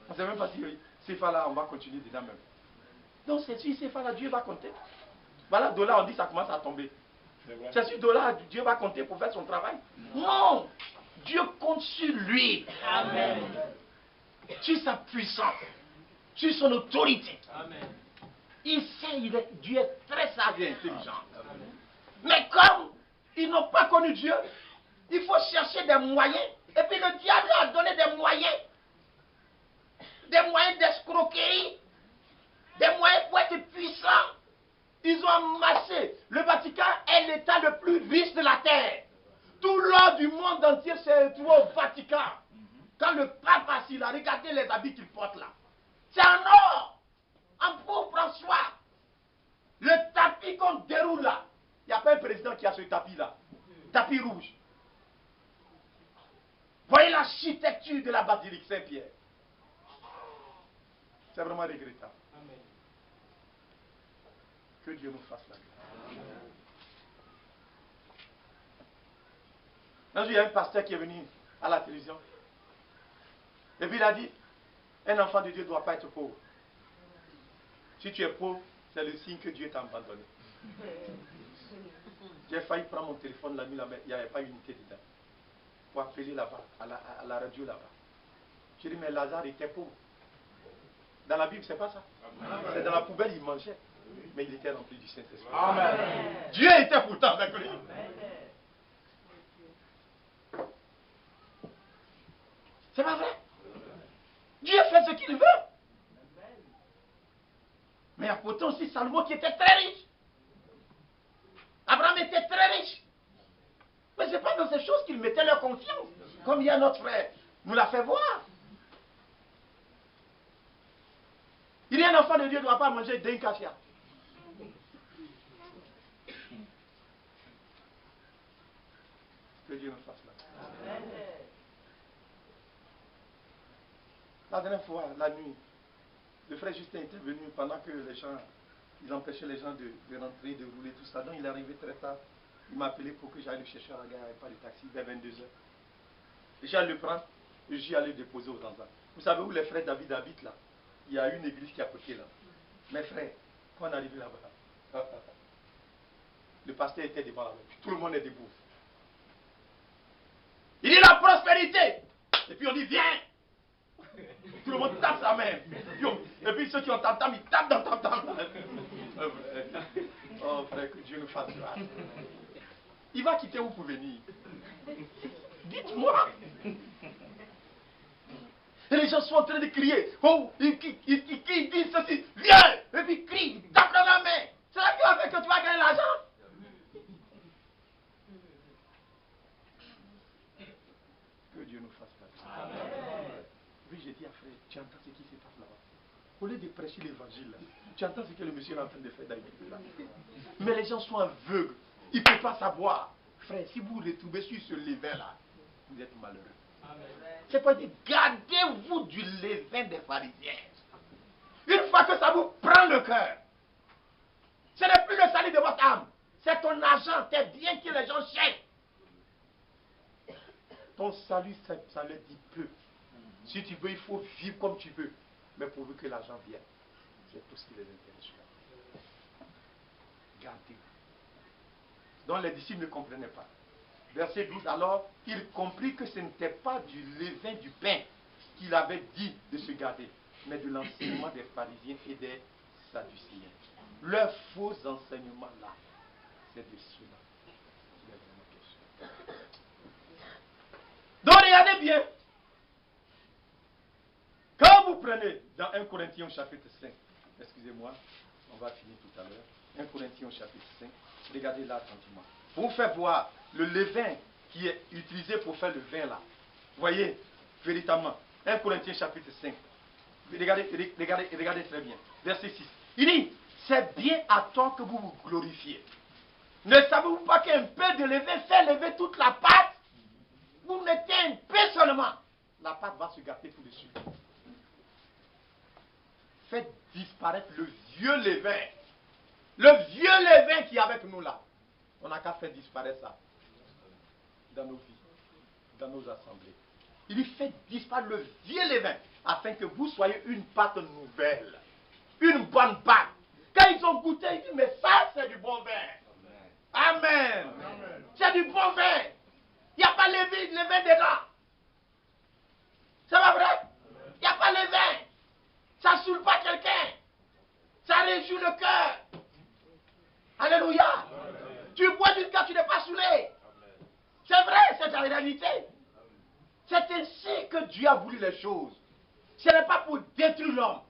On ne sait même pas si CFA là, on va continuer dedans même. Donc c'est sur CFA là, Dieu va compter. Voilà, dollar, on dit ça commence à tomber. C'est sur dollar, Dieu va compter pour faire son travail. Non! Dieu compte sur lui. Amen. Sur sa puissance. Sur son autorité. Amen. Il sait, Dieu est très sage et intelligent. Mais comme ils n'ont pas connu Dieu, il faut chercher des moyens. Et puis le diable a donné des moyens. Des moyens d'escroquerie. Des moyens pour être puissants. Ils ont amassé. Le Vatican est l'État le plus riche de la terre. Tout l'or du monde entier s'est trouvé au Vatican. Quand le pape assis là, regardez les habits qu'il porte là. C'est en or. En pauvre François. Le tapis qu'on déroule là. Il n'y a pas un président qui a ce tapis là. Tapis rouge. Voyez l'architecture de la basilique Saint-Pierre. C'est vraiment regrettable. Amen. Que Dieu nous fasse la grâce. Un jour, il y a un pasteur qui est venu à la télévision. Et puis il a dit, un enfant de Dieu ne doit pas être pauvre. Si tu es pauvre, c'est le signe que Dieu t'a abandonné. J'ai failli prendre mon téléphone la nuit là-bas, il n'y avait pas unité dedans. Pour appeler là-bas, à la radio là-bas. J'ai dit, mais Lazare était pauvre. Dans la Bible, c'est pas ça. C'est dans la poubelle, il mangeait. Mais il était rempli du Saint-Esprit. Amen. Dieu était pourtant avec lui. C'est pas vrai. Dieu fait ce qu'il veut. Mais il y a pourtant aussi Salomon qui était très riche. Abraham était très riche. Mais ce n'est pas dans ces choses qu'ils mettaient leur confiance. Comme il y a notre frère nous l'a fait voir. Il y a un enfant de Dieu ne doit pas manger d'un cafia. Que Dieu nous fasse là. La dernière fois, la nuit, le frère Justin était venu pendant que les gens, ils empêchaient les gens de rentrer, de rouler, tout ça. Donc il est arrivé très tard. Il m'a appelé pour que j'aille le chercher à la gare, il n'y avait pas de taxi, vers 22h. Et j'allais le prendre, et j'y allais le déposer aux enfants. Vous savez où les frères David habitent là? Il y a une église qui est à côté là. Mes frères, quand on est arrivé là-bas, le pasteur était devant là-bas, tout le monde est debout. Il dit la prospérité. Et puis on dit viens. Tout le monde tape sa main. Et puis ceux qui ont tam-tam, ils tapent dans tam-tam. Oh frère, que Dieu nous fasse grâce. Il va quitter où pour venir? Dites-moi. Et les gens sont en train de crier. Oh, ils disent ceci. Viens. Et puis ils crient, ils tapent dans la main. C'est là qui va faire que tu vas gagner l'argent. Que Dieu nous fasse grâce. Amen. Oui, j'ai dit à frère, tu entends ce qui se passe là-bas. Au lieu de prêcher l'évangile, tu entends ce que le monsieur est en train de faire dans l'église là. Mais les gens sont aveugles. Ils ne peuvent pas savoir. Frère, si vous vous retrouvez sur ce levain là, vous êtes malheureux. C'est pas dire, gardez-vous du levain des pharisiens. Une fois que ça vous prend le cœur, ce n'est plus le salut de votre âme. C'est ton argent, tes biens que les gens cherchent. Ton salut, ça leur dit peu. Si tu veux, il faut vivre comme tu veux. Mais pourvu que l'argent vienne, c'est tout ce qui les intéresse. Gardez-vous. Donc les disciples ne comprenaient pas. Verset 12, alors il comprit que ce n'était pas du levain du pain qu'il avait dit de se garder, mais de l'enseignement des pharisiens et des sadducéens. Leur faux enseignement là, c'est de cela qu'il est vraiment question. Donc regardez bien. Quand vous prenez dans 1 Corinthiens chapitre 5, excusez-moi, on va finir tout à l'heure, 1 Corinthiens chapitre 5, regardez là attentivement. Pour vous faire voir le levain qui est utilisé pour faire le vin là. Voyez, véritablement, 1 Corinthiens chapitre 5, regardez très bien, verset 6. Il dit, c'est bien à toi que vous vous glorifiez. Ne savez-vous pas qu'un peu de levain fait lever toute la pâte? Vous mettez un peu seulement, la pâte va se gâter tout dessus. Faites disparaître le vieux levain. Le vieux levain qui est avec nous là. On n'a qu'à faire disparaître ça dans nos vies, dans nos assemblées. Il dit, faites disparaître le vieux levain, afin que vous soyez une pâte nouvelle, une bonne pâte. Quand ils ont goûté, ils disent, mais ça, c'est du bon vin. Amen. C'est du bon vin. Il n'y a pas le vin dedans. C'est pas vrai? Il n'y a pas le vin. Ça ne saoule pas quelqu'un. Ça réjouit le cœur. Alléluia. Tu bois jusqu'à tu n'es pas saoulé. C'est vrai, c'est la réalité. C'est ainsi que Dieu a voulu les choses. Ce n'est pas pour détruire l'homme.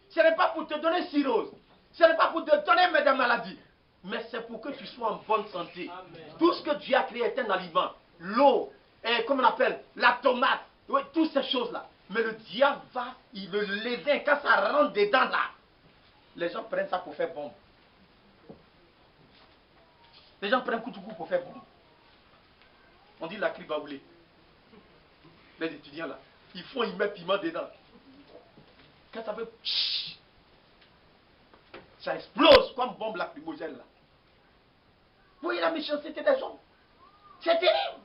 Ce n'est pas pour te donner cirrhose. Ce n'est pas pour te donner des maladies. Mais c'est pour que tu sois en bonne santé. Tout ce que Dieu a créé est un aliment. L'eau, comme on appelle, la tomate, oui, toutes ces choses-là. Mais le diable va, il le levain, quand ça rentre dedans là, les gens prennent ça pour faire bombe. Les gens prennent coup pour faire bombe. On dit la cri va rouler. Les étudiants là, ils mettent piment dedans. Quand ça fait, ça explose comme bombe lacrymogène là. Vous voyez la méchanceté des gens. C'est terrible.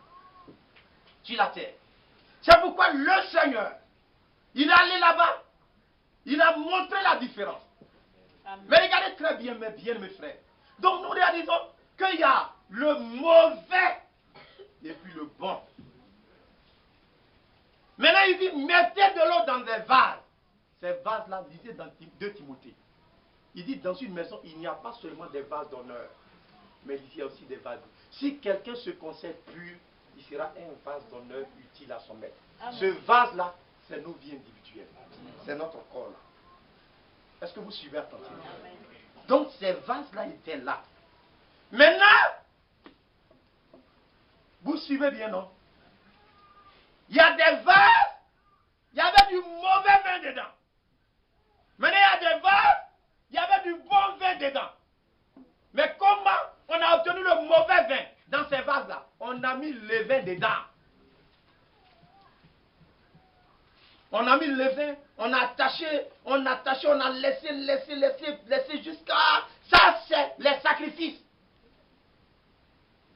Sur la terre. C'est pourquoi le Seigneur, il est allé là-bas, il a montré la différence. Amen. Mais regardez très bien, mes frères. Donc nous réalisons qu'il y a le mauvais et puis le bon. Maintenant il dit, mettez de l'eau dans des vases. Ces vases-là, lisez dans 2 Timothée. Il dit, dans une maison, il n'y a pas seulement des vases d'honneur, mais il y a aussi des vases. Si quelqu'un se conserve pur, il sera un vase d'honneur utile à son maître. Amen. Ce vase-là, c'est nos vies individuelles. C'est notre corps là. Est-ce que vous suivez attentivement? Donc ces vases-là étaient là. Maintenant, vous suivez bien, non? Il y a des vases, il y avait du mauvais vin dedans. Maintenant, il y a des vases, il y avait du bon vin dedans. Mais comment on a obtenu le mauvais vin dans ces vases-là? On a mis le vin dedans. On a mis le vin, on a attaché, on a laissé jusqu'à... Ça, c'est les sacrifices.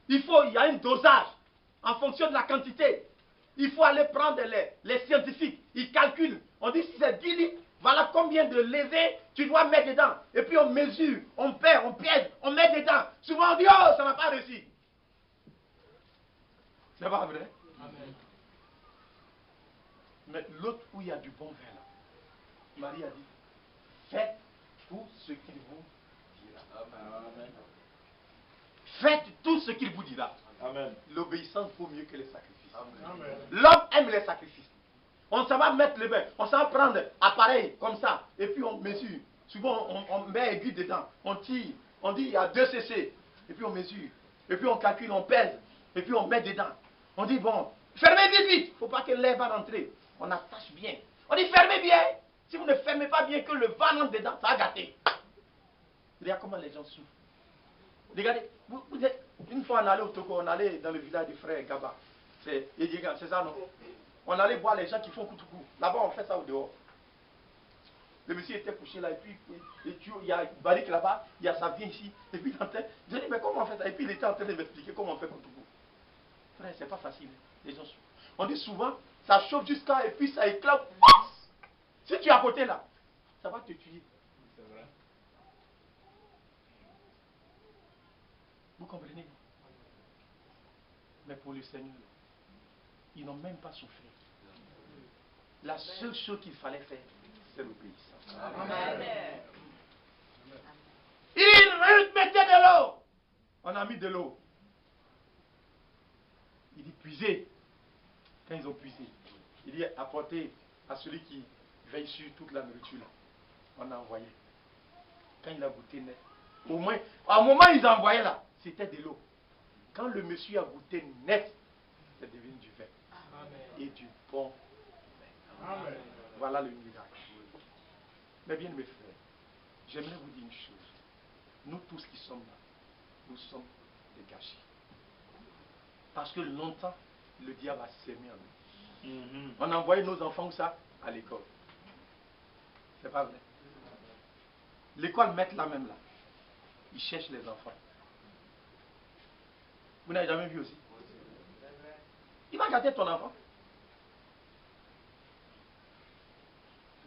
Il y a un dosage en fonction de la quantité. Il faut aller prendre les scientifiques. Ils calculent. On dit si c'est 10 litres, voilà combien de levain tu dois mettre dedans. Et puis on mesure, on pèse, on met dedans. Souvent on dit, oh, ça n'a pas réussi. C'est pas vrai? Amen. Mais l'autre où il y a du bon vin là, Marie a dit, faites tout ce qu'il vous dira. Amen. Faites tout ce qu'il vous dira. L'obéissance vaut mieux que les sacrifices. L'homme aime les sacrifices. On s'en va mettre le bain, on s'en va prendre appareil comme ça, et puis on mesure. Souvent on met aiguille dedans, on tire, on dit il y a 2 cc, et puis on mesure, et puis on calcule, on pèse, et puis on met dedans. On dit bon, fermez vite, il ne faut pas que l'air va rentrer. On attache bien. On dit fermez bien. Si vous ne fermez pas bien, que le vent entre dedans, ça va gâter. Regardez comment les gens souffrent. Regardez, vous êtes, une fois on allait au Togo, on allait dans le village du frère Gaba. C'est ça non? On allait voir les gens qui font koutoukou. Là-bas on fait ça au dehors. Le monsieur était couché là, et puis il y a une barrique là-bas, il y a sa vie ici, et puis il était. Je dis mais comment on fait ça? Et puis il était en train de m'expliquer comment on fait koutoukou. Frère, c'est pas facile. Les gens souffrent. On dit souvent, ça chauffe jusqu'à, et puis ça éclate. Si tu es à côté là, ça va te tuer. C'est vrai. Vous comprenez? Mais pour le Seigneur, ils n'ont même pas souffert. La seule chose qu'il fallait faire, c'est l'obéissance. Amen. Il mettait de l'eau. On a mis de l'eau. Il dit puiser. Quand ils ont puisé, il dit apporter à celui qui veille sur toute la nourriture. Là. On a envoyé. Quand il a goûté net, au moins, à un moment ils ont envoyé là, c'était de l'eau. Quand le monsieur a goûté net, c'est devenu du vin. Amen. Et du bon vin. Amen. Voilà le miracle. Mais bien mes frères, j'aimerais vous dire une chose. Nous tous qui sommes là, nous sommes des gâchis. Parce que longtemps, le diable a sémé en nous. On a envoyé nos enfants où ça? À l'école. C'est pas vrai. L'école met là même là. Ils cherchent les enfants. Vous n'avez jamais vu aussi? Il va gâter ton enfant.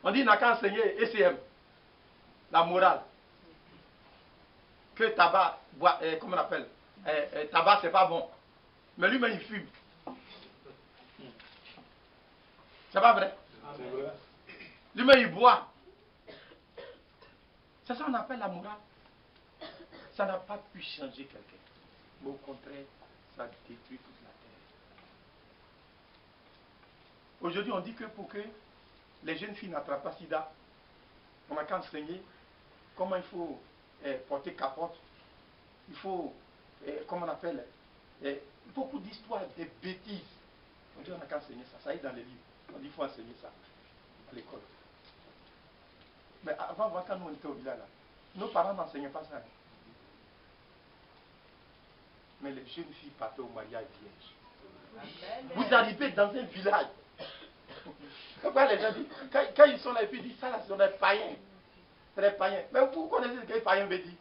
On dit, il n'a qu'à enseigner ECM, la morale. Que tabac, comment on appelle, tabac, c'est pas bon. Mais lui-même, il fume. C'est pas vrai? C'est vrai. Lui-même, il boit. C'est ça qu'on appelle la morale. Ça n'a pas pu changer quelqu'un. Mais au contraire, ça détruit toute la terre. Aujourd'hui, on dit que pour que les jeunes filles n'attrapent pas sida, on n'a qu'à enseigner comment il faut porter capote. Il faut, comment on appelle, beaucoup d'histoires, des bêtises. On dit on n'a qu'à enseigner ça. Ça est dans les livres. On dit qu'il faut enseigner ça à l'école. Mais avant, quand nous on était au village, là, nos parents n'enseignaient pas ça. Hein. Mais les jeunes filles partaient au mariage vierge. Vous arrivez dans un village. Pourquoi les gens disent, quand ils sont là et puis ils disent ça, là, ce sont des païens. C'est des païens. Mais vous connaissez ce que les païens veut dire?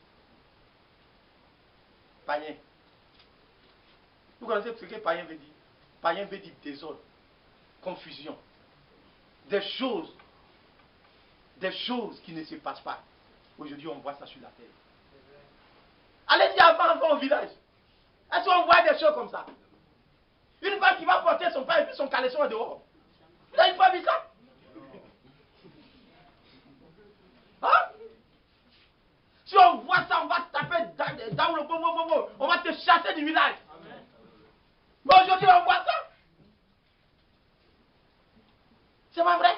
Païen. Vous connaissez ce que les païens veut dire? Païen veut dire désordre, confusion. Des choses qui ne se passent pas. Aujourd'hui, on voit ça sur la terre. Allez-y avant au village. Est-ce qu'on voit des choses comme ça? Une femme qui va porter son pain et puis son caleçon est dehors. Vous n'avez pas vu ça? Hein? Si on voit ça, on va taper dans le bobo, on va te chasser du village. Mais aujourd'hui, on voit ça. C'est pas vrai?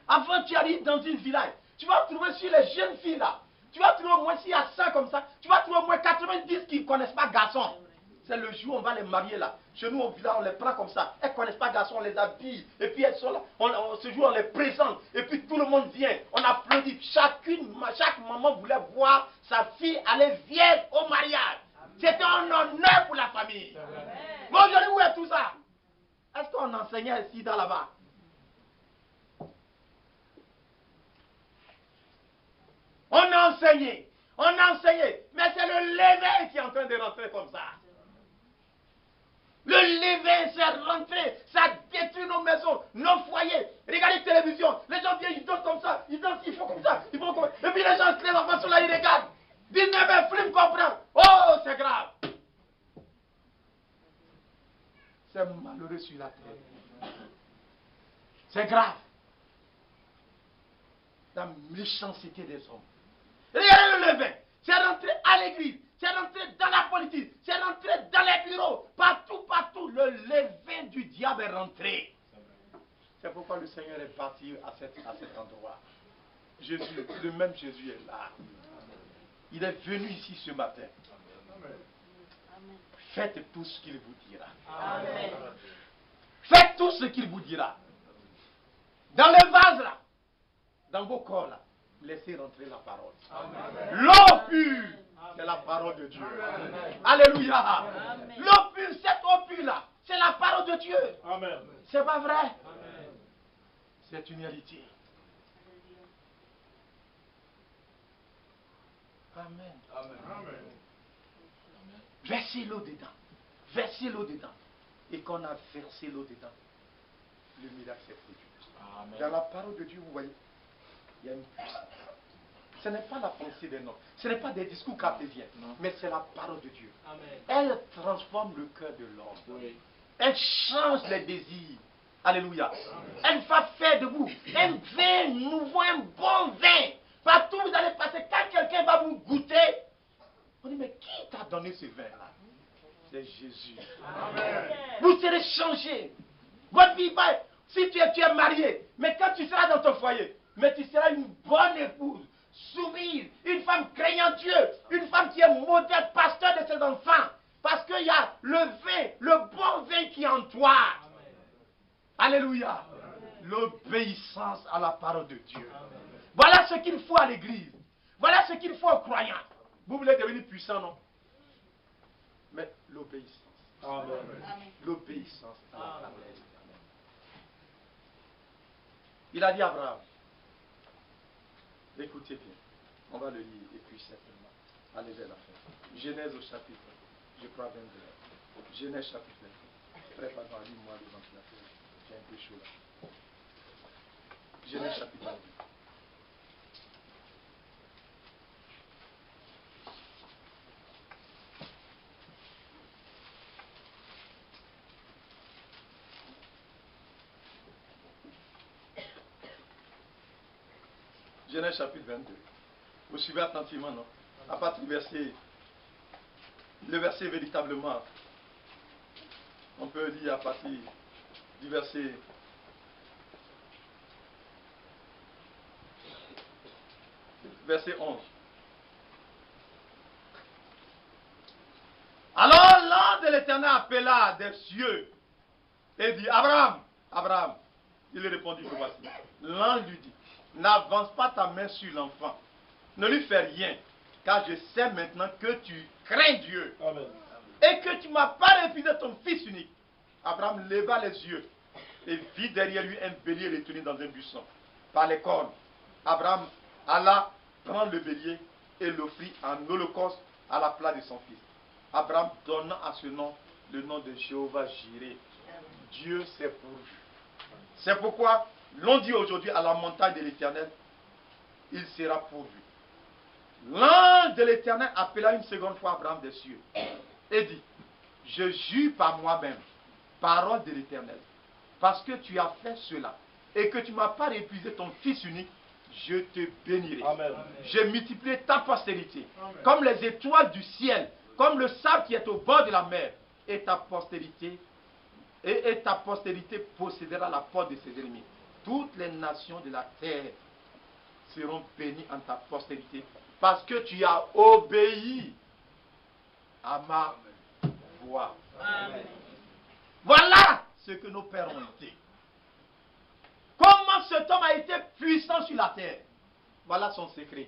Avant, tu arrives dans une village, tu vas trouver sur les jeunes filles là, tu vas trouver au moins, s'il y a 100 comme ça, tu vas trouver au moins 90 qui ne connaissent pas garçon. C'est le jour où on va les marier là. Chez nous au village, on les prend comme ça. Elles ne connaissent pas garçon, on les habille. Et puis elles sont là. Ce jour, on les présente. Et puis tout le monde vient. On applaudit. Chaque maman voulait voir sa fille aller vierge au mariage. C'était un honneur pour la famille. Mais aujourd'hui, où est tout ça? Est-ce qu'on enseignait ici dans là-bas? On a enseigné, mais c'est le levain qui est en train de rentrer comme ça. Le levain, c'est rentré, ça détruit nos maisons, nos foyers. Regardez la télévision, les gens viennent, ils dansent comme ça, ils dansent, ils font comme ça, ils font comme ça. Et puis les gens, les enfants sont là, ils regardent. 19 film comprend. Oh, c'est grave. C'est malheureux sur la terre. C'est grave. La méchanceté des hommes. Regardez le levain. C'est rentré à l'église. C'est rentré dans la politique. C'est rentré dans les bureaux. Partout. Le levain du diable est rentré. C'est pourquoi le Seigneur est parti à cet endroit. Jésus, le même Jésus est là. Il est venu ici ce matin. Faites tout ce qu'il vous dira. Amen. Faites tout ce qu'il vous dira. Dans le vase là, dans vos corps là, laissez rentrer la parole. L'eau pure, c'est la parole de Dieu. Amen. Alléluia. L'eau pure, cette eau pure là, c'est la parole de Dieu. Amen. C'est pas vrai? Amen. C'est une réalité. Amen. Amen. Versez l'eau dedans. Versez l'eau dedans. Et quand on a versé l'eau dedans, le miracle s'est produit. Amen. Dans la parole de Dieu, vous voyez, il y a une puissance. Ce n'est pas la pensée des hommes. Ce n'est pas des discours cartésiens. Mais c'est la parole de Dieu. Amen. Elle transforme le cœur de l'homme. Oui. Elle change les désirs. Alléluia. Elle va faire de vous un vin nouveau, un bon vin. Partout où vous allez passer, quand quelqu'un va vous goûter, on dit, mais qui t'a donné ce vin-là? C'est Jésus. Amen. Vous serez changés. Votre vie va, si tu es marié, mais quand tu seras dans ton foyer, mais tu seras une bonne épouse, soumise, une femme craignant Dieu, une femme qui est modèle, pasteur de ses enfants. Parce qu'il y a le vin, le bon vin qui est en toi. Alléluia. L'obéissance à la parole de Dieu. Voilà ce qu'il faut à l'église. Voilà ce qu'il faut aux croyants. Vous voulez devenir puissant, non? Mais l'obéissance. Amen. L'obéissance à la parole de Dieu. Il a dit à Abraham, écoutez bien, on va le lire et puis certainement aller vers la fin. Genèse au chapitre, je crois 22. Genèse chapitre 22. Prépare-toi, lis-moi le ventilateur. J'ai un peu chaud là. Genèse chapitre 22. Genèse chapitre 22. Vous suivez attentivement, non? À partir du verset, le verset véritablement, on peut lire à partir du verset verset 11. Alors l'ange de l'Éternel appela des cieux et dit, Abraham, Abraham. Il répondit, je voici. L'ange lui dit, n'avance pas ta main sur l'enfant. Ne lui fais rien, car je sais maintenant que tu crains Dieu. Amen. Et que tu ne m'as pas refusé ton fils unique. Abraham leva les yeux et vit derrière lui un bélier retenu dans un buisson, par les cornes. Abraham alla prendre le bélier et l'offrit en holocauste à la place de son fils. Abraham donna à ce nom le nom de Jéhovah Jireh. Dieu s'est pourvu. C'est pourquoi l'on dit aujourd'hui à la montagne de l'Éternel, il sera pourvu. L'ange de l'Éternel appela une seconde fois Abraham des cieux et dit, je jure par moi-même, parole de l'Éternel, parce que tu as fait cela et que tu ne m'as pas épuisé ton fils unique, je te bénirai. Amen. Je multiplierai ta postérité, Amen. comme les étoiles du ciel, comme le sable qui est au bord de la mer, et ta postérité possédera la porte de ses ennemis. Toutes les nations de la terre seront bénies en ta postérité, parce que tu as obéi à ma voix. Amen. Voilà ce que nos pères ont été. Comment cet homme a été puissant sur la terre? Voilà son secret.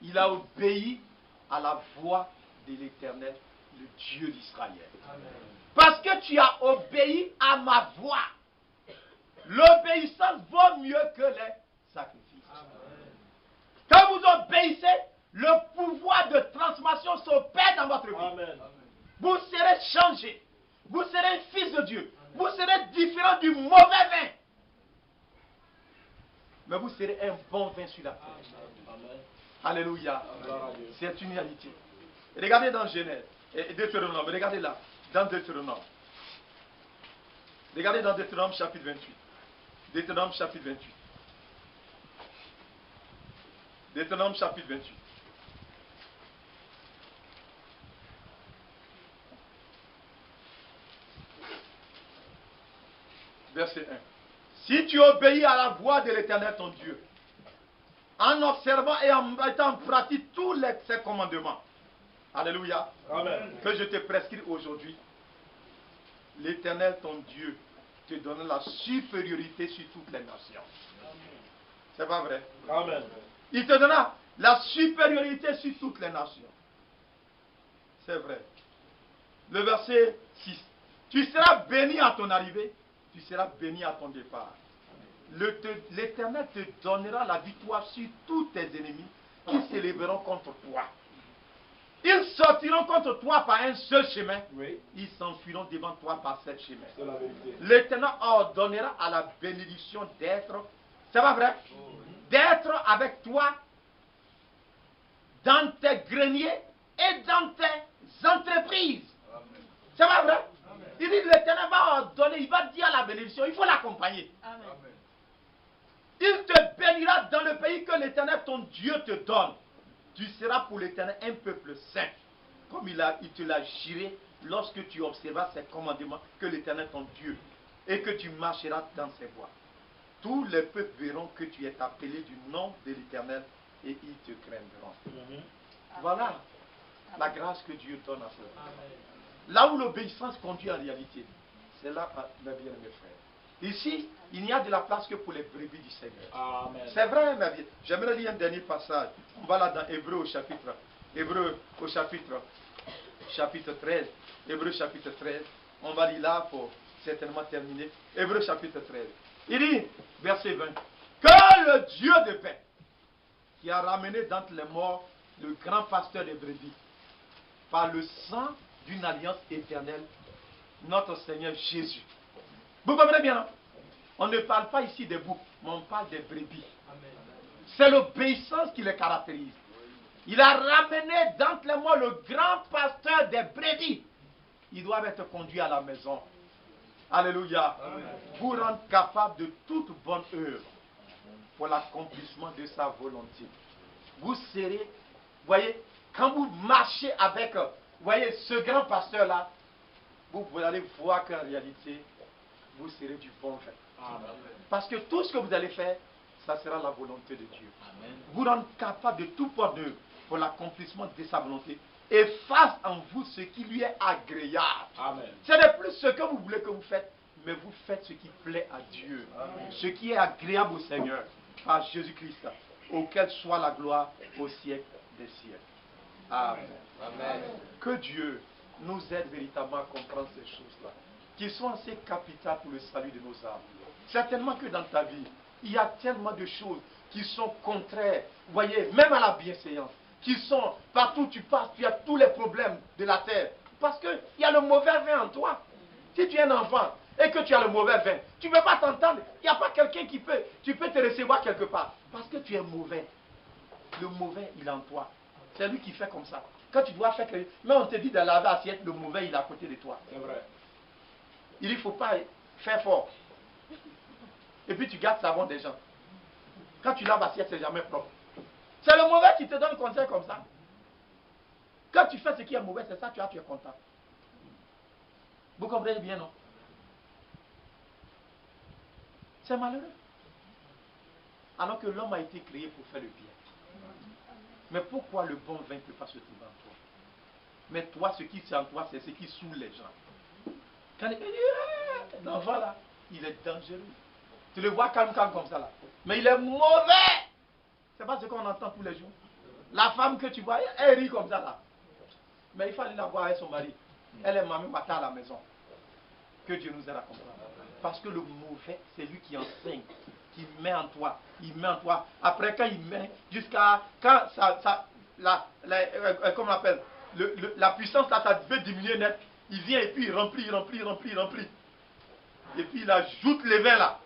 Il a obéi à la voix de l'Éternel, le Dieu d'Israël. Parce que tu as obéi à ma voix. L'obéissance vaut mieux que les sacrifices. Quand vous obéissez, le pouvoir de transformation s'opère dans votre vie. Amen. Vous serez changé. Vous serez un fils de Dieu. Vous serez différent du mauvais vin. Mais vous serez un bon vin sur la terre. Amen. Alléluia. Gloire à Dieu. C'est une réalité. Regardez dans Genèse, et Deutéronome, regardez là, dans Deutéronome. Regardez dans Deutéronome chapitre 28. Deutéronome chapitre 28. Deutéronome chapitre 28. Verset 1. Si tu obéis à la voix de l'Éternel ton Dieu, en observant et en mettant en pratique tous ses commandements, alléluia, Amen. que je te prescris aujourd'hui, l'Éternel ton Dieu te donnera la supériorité sur toutes les nations. C'est pas vrai? Amen. Il te donnera la supériorité sur toutes les nations. C'est vrai. Le verset 6. Tu seras béni à ton arrivée, tu seras béni à ton départ. L'Éternel te donnera la victoire sur tous tes ennemis qui s'élèveront contre toi. Ils sortiront contre toi par un seul chemin. Oui, Ils s'enfuiront devant toi par sept chemins. c'est la vérité. L'Éternel ordonnera à la bénédiction d'être, c'est pas vrai, d'être avec toi dans tes greniers et dans tes entreprises. C'est pas vrai? Il dit l'Éternel va ordonner, il va dire à la bénédiction, il faut l'accompagner. Amen. Il te bénira dans le pays que l'Éternel ton Dieu te donne. Tu seras pour l'Éternel un peuple saint, comme il te l'a juré lorsque tu observeras ses commandements que l'Éternel ton Dieu, et que tu marcheras dans ses voies. Tous les peuples verront que tu es appelé du nom de l'Éternel et ils te craindront. Voilà la grâce que Dieu donne à cela. Là où l'obéissance conduit en réalité, c'est là, mes bien-aimés frères. Ici, il n'y a de la place que pour les brebis du Seigneur. Amen. C'est vrai, mes bien. J'aimerais lire un dernier passage. On va là dans Hébreu au chapitre 13. Hébreu chapitre 13. On va lire là pour certainement terminer. Hébreu chapitre 13. Il dit, verset 20, que le Dieu de paix, qui a ramené d'entre les morts le grand pasteur des brebis, par le sang d'une alliance éternelle, notre Seigneur Jésus. Vous comprenez bien, non? On ne parle pas ici des boucs, mais on parle des brebis. C'est l'obéissance qui les caractérise. Il a ramené d'entre les morts le grand pasteur des brebis. Ils doivent être conduits à la maison. Alléluia. Vous rendre capable de toute bonne œuvre pour l'accomplissement de sa volonté. Vous serez, voyez, quand vous marchez avec, voyez, ce grand pasteur-là, vous allez voir qu'en réalité, vous serez du bon vin. Parce que tout ce que vous allez faire, ça sera la volonté de Dieu. Amen. Vous rendre capable de tout bonne œuvre pour l'accomplissement de sa volonté et fasse en vous ce qui lui est agréable. Ce n'est plus ce que vous voulez que vous faites, mais vous faites ce qui plaît à Dieu. Amen. Ce qui est agréable au Seigneur, par Jésus-Christ, auquel soit la gloire au siècle des siècles. Amen. Amen. Que Dieu nous aide véritablement à comprendre ces choses-là, qui sont assez capitales pour le salut de nos âmes. Certainement que dans ta vie, il y a tellement de choses qui sont contraires, vous voyez, même à la bienséance, qui sont, partout où tu passes, tu as tous les problèmes de la terre, parce qu'il y a le mauvais vin en toi. Si tu es un enfant et que tu as le mauvais vin, tu ne peux pas t'entendre, il n'y a pas quelqu'un qui peut, tu peux te recevoir quelque part, parce que tu es mauvais. Le mauvais, il est en toi. C'est lui qui fait comme ça. Quand tu dois faire quelque chose, mais on te dit de laver l'assiette, le mauvais, il est à côté de toi. C'est vrai. Il ne faut pas faire fort. Et puis tu gardes savon des gens. Quand tu laves l'assiette, c'est jamais propre. C'est le mauvais qui te donne conseil comme ça. Quand tu fais ce qui est mauvais, c'est ça, tu es content. Vous comprenez bien, non? C'est malheureux. Alors que l'homme a été créé pour faire le bien. Mais pourquoi le bon vin ne peut pas se trouver en toi? Mais toi, ce qui est en toi, c'est ce qui saoule les gens. Quand l'enfant là, il est dangereux. Tu le vois calme comme ça là. Mais il est mauvais. C'est pas ce qu'on entend tous les jours. La femme que tu vois, elle rit comme ça là. Mais il fallait la voir avec son mari. Elle est mamie matin à la maison. Que Dieu nous aide à comprendre. Parce que le mauvais, c'est lui qui enseigne, qui met en toi. Il met en toi. Après, quand il met, jusqu'à quand comment on appelle, la puissance là, ça veut diminuer net. Il vient et puis il remplit. Et puis il ajoute les vins là.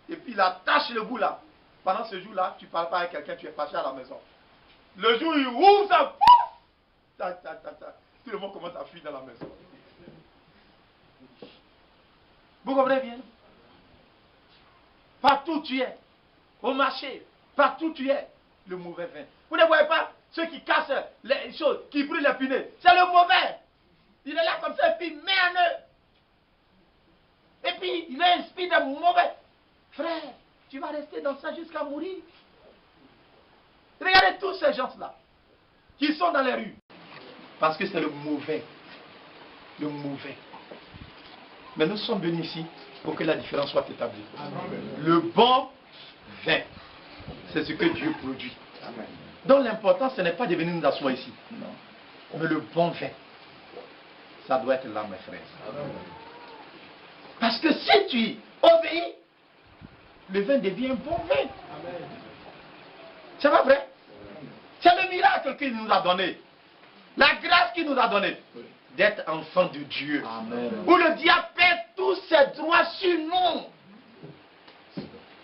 Et puis il attache le goût là. Pendant ce jour-là, tu ne parles pas avec quelqu'un, tu es fâché à la maison. Le jour où il ouvre ça, pouf, tout le monde commence à fuir dans la maison. Vous comprenez bien? Partout tu es, au marché, partout tu es, le mauvais vin. Vous ne voyez pas ceux qui cassent les choses, qui brûlent les punaises. C'est le mauvais. Il est là comme ça et puis il met en eux. Et puis il inspire des mauvais. Frère, tu vas rester dans ça jusqu'à mourir. Regardez tous ces gens-là qui sont dans les rues. Parce que c'est le mauvais. Le mauvais. Mais nous sommes venus ici pour que la différence soit établie. Amen. Le bon vin, c'est ce que Dieu produit. Amen. Donc l'important, ce n'est pas de venir nous asseoir ici. Non. Mais le bon vin, ça doit être là, mes frères. Amen. Parce que si tu obéis, le vin devient un bon vin. C'est pas vrai? C'est le miracle qu'il nous a donné. La grâce qu'il nous a donnée d'être enfant de Dieu. Amen. Où le diable perd tous ses droits sur nous.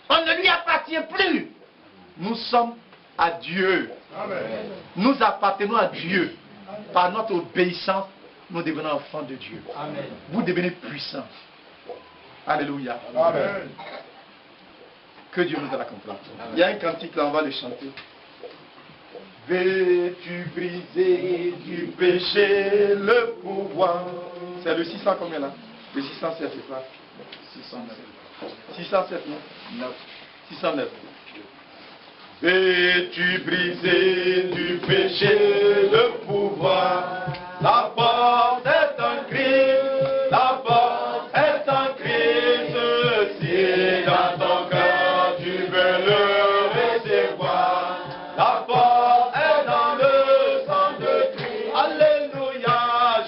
On ne lui appartient plus. Nous sommes à Dieu. Amen. Nous appartenons à Dieu. Par notre obéissance, nous devenons enfants de Dieu. Amen. Vous devenez puissants. Alléluia. Amen. Que Dieu nous a compris. Il y a un cantique là, on va le chanter. Veux-tu briser du péché le pouvoir? C'est le 600 combien là? Le 607 c'est quoi? 609. 607 non? 9. 609. Veux-tu briser du péché le pouvoir? La porte est un Christ, la porte est un Christ. Si dans ton cœur tu veux le recevoir, la porte est dans le sang de Christ. Alléluia,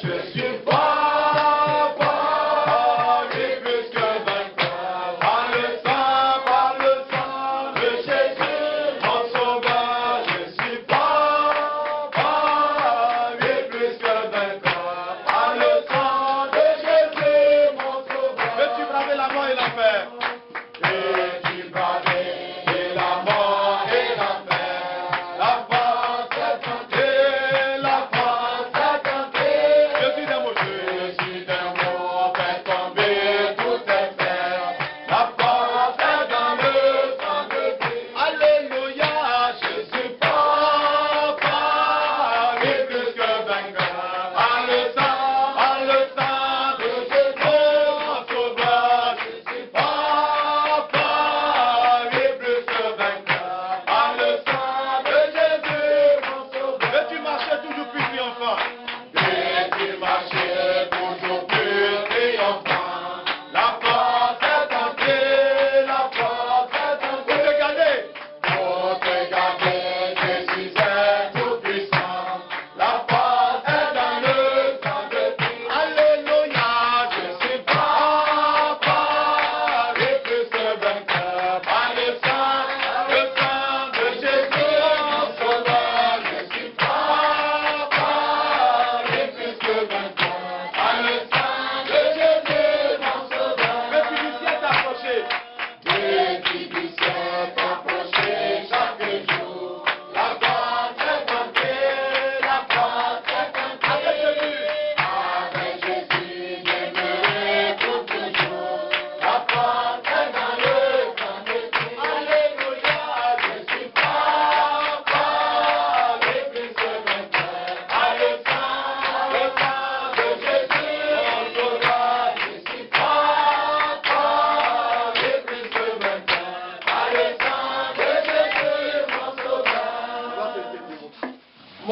je suis pas paru plus que vainqueur. Par le sang de Jésus, mon sauveur, je suis pas paru plus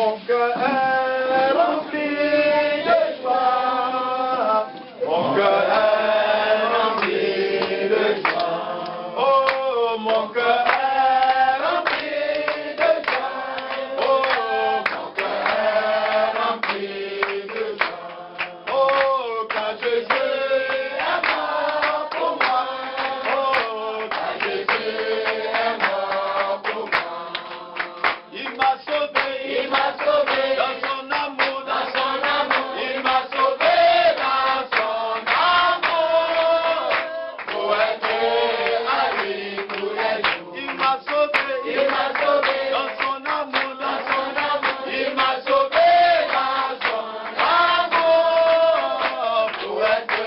mon cœur est rempli de joie. Mon cœur est rempli de joie. Oh, mon cœur est rempli de joie. Oh, mon cœur est rempli de joie. Oh, quand Jésus est mort pour moi. Oh, quand Jésus est mort pour moi. Il m'a sauvé dans son amour, dans son amour. Il m'a sauvé dans son amour. Pour être à lui tous les jours. Il m'a sauvé dans son amour, dans son amour. Il m'a sauvé dans son amour. Pour être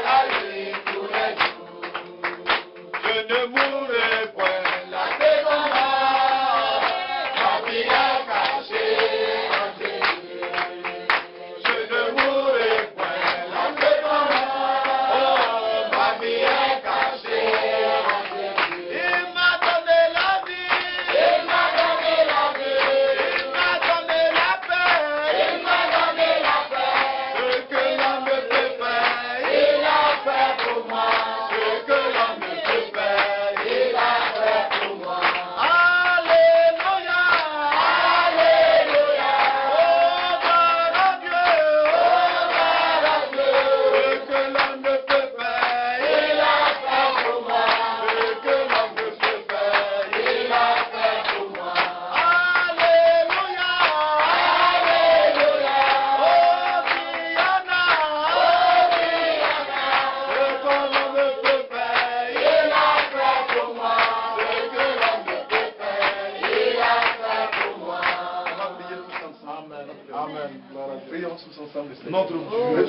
à lui tous les jours. Je ne mourrai point la seconde mort. Ma vie est cachée en Jésus. Je ne mourrai point la seconde mort. Oh, ma vie est cachée en Jésus. Il m'a donné la vie. Il m'a donné la vie. Il m'a donné la paix. Il m'a donné la paix. Ce que l'homme ne peut faire, il a fait pour moi. Ce que l'homme ne peut faire, il a fait pour moi. Alléluia. Alléluia. Oh, gloire à Dieu. Oh, gloire à Dieu. Ce que l'homme ne peut faire, il a fait pour moi. Ce que l'homme ne peut faire, il a fait pour moi. Alléluia. Alléluia. Oh, Diana. Oh, Diana. Ce que l'homme ne peut faire, il a fait pour moi. Ce que l'homme ne peut faire, il a fait pour moi. On va prier tous ensemble. Amen. Prions tous ensemble. Notre Dieu,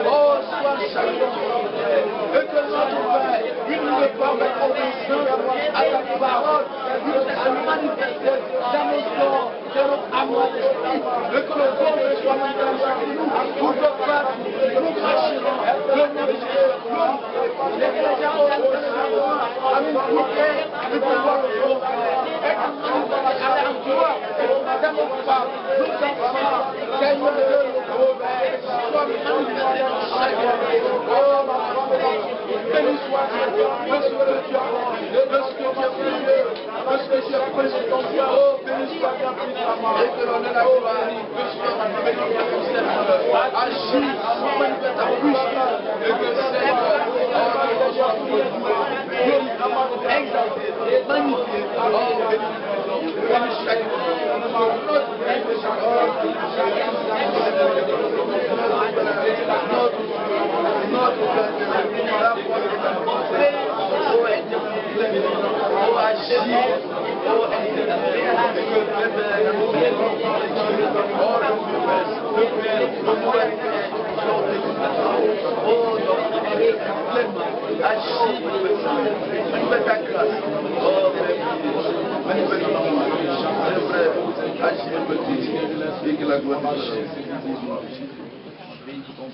Oh, sois chacun, et que notre Père, une ne pas mettre obéissance à ta parole, à manifester dans nos corps, dans notre amour d'esprit, et que le bon Dieu soit manifesté en nous, pour que pas nous marcherons, le marcher, les chrétiens ont à nous goûter du pouvoir de Dieu, et à manifester à toi, dans nos femmes, nos enfants, Seigneur de nos pères, sois manifesté dans chaque vie. Oh, ma femme, béni soit Dieu, de ce que tu as fait, de ce que tu as prié, de ce que tu as pris sur ton cœur. Oh, béni soit Dieu, et que l'on est la gloire, de ce que tu as béni ton Seigneur. Agis, manifeste ta puissance, et que Seigneur, glorifie, exalté, magnifié, oh, béni chaque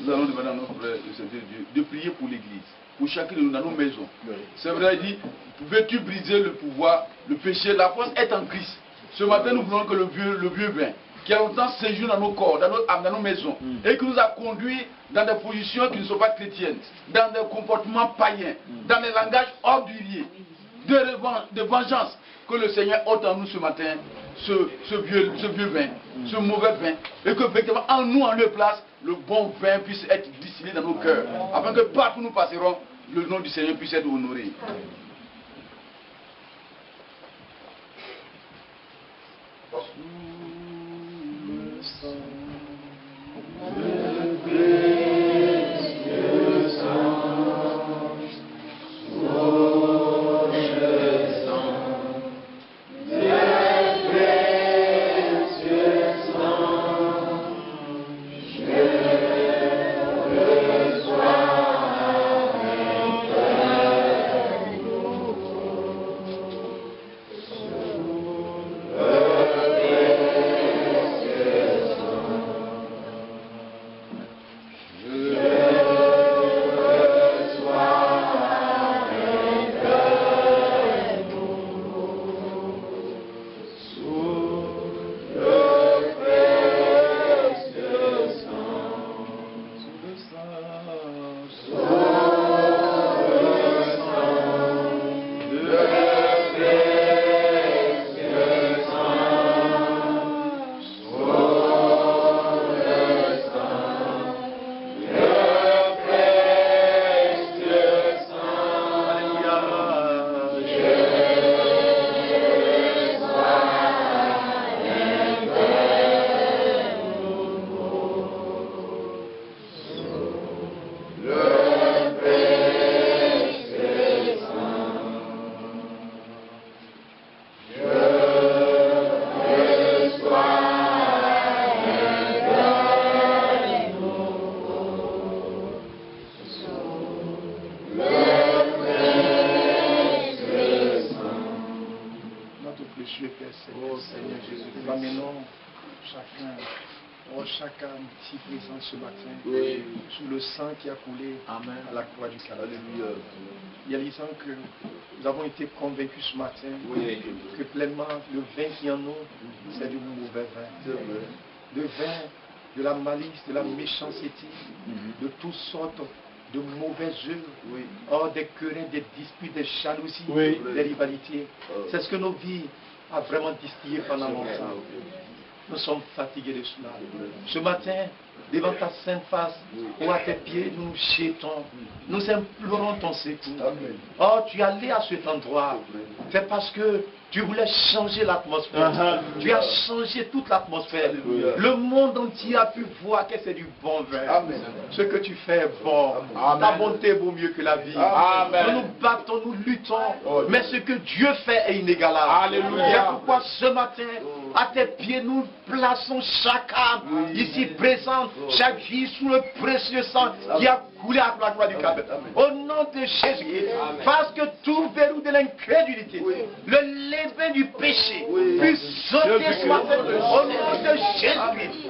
Nous allons demander à notre frère, le Seigneur Dieu, de prier pour l'église, pour chacun de nous dans nos maisons. C'est vrai, il dit, veux-tu briser le pouvoir, le péché, la force est en Christ. Ce matin, nous voulons que le vieux vin, qui a longtemps séjourné dans nos corps, dans nos âmes, dans nos maisons, et qui nous a conduits dans des positions qui ne sont pas chrétiennes, dans des comportements païens, dans des langages orduriers, de vengeance, que le Seigneur ôte en nous ce matin ce vieux vin, ce mauvais vin, et que effectivement en nous, en leur place, le bon vin puisse être distillé dans nos cœurs, afin que partout où nous passerons, le nom du Seigneur puisse être honoré. Ce matin, sous le sang qui a coulé à la croix du Calvaire. Réalisant que nous avons été convaincus ce matin que pleinement le vin qui en nous, c'est du mauvais vin. Le vin de la malice, de la méchanceté, de toutes sortes de mauvais œuvres, des querelles, des disputes, des jalousies, des rivalités. C'est ce que nos vies ont vraiment distillé pendant longtemps. Nous sommes fatigués de cela. Ce matin, devant ta sainte face, ou à tes pieds, nous jetons. Nous implorons ton secours. Oh, tu es allé à cet endroit. C'est parce que tu voulais changer l'atmosphère. Tu as changé toute l'atmosphère. Le monde entier a pu voir que c'est du bon vin. Ce que tu fais est bon. Ta bonté vaut mieux que la vie. Nous nous battons, nous luttons. Mais ce que Dieu fait est inégalable. C'est pourquoi ce matin, à tes pieds, nous plaçons chaque âme ici présente, chaque vie sous le précieux sang qui a couler à la croix du Calvaire. Au nom de Jésus-Christ. Parce que tout verrou de l'incrédulité, le levain du péché, puisse sauter ce matin. Au nom de Jésus-Christ.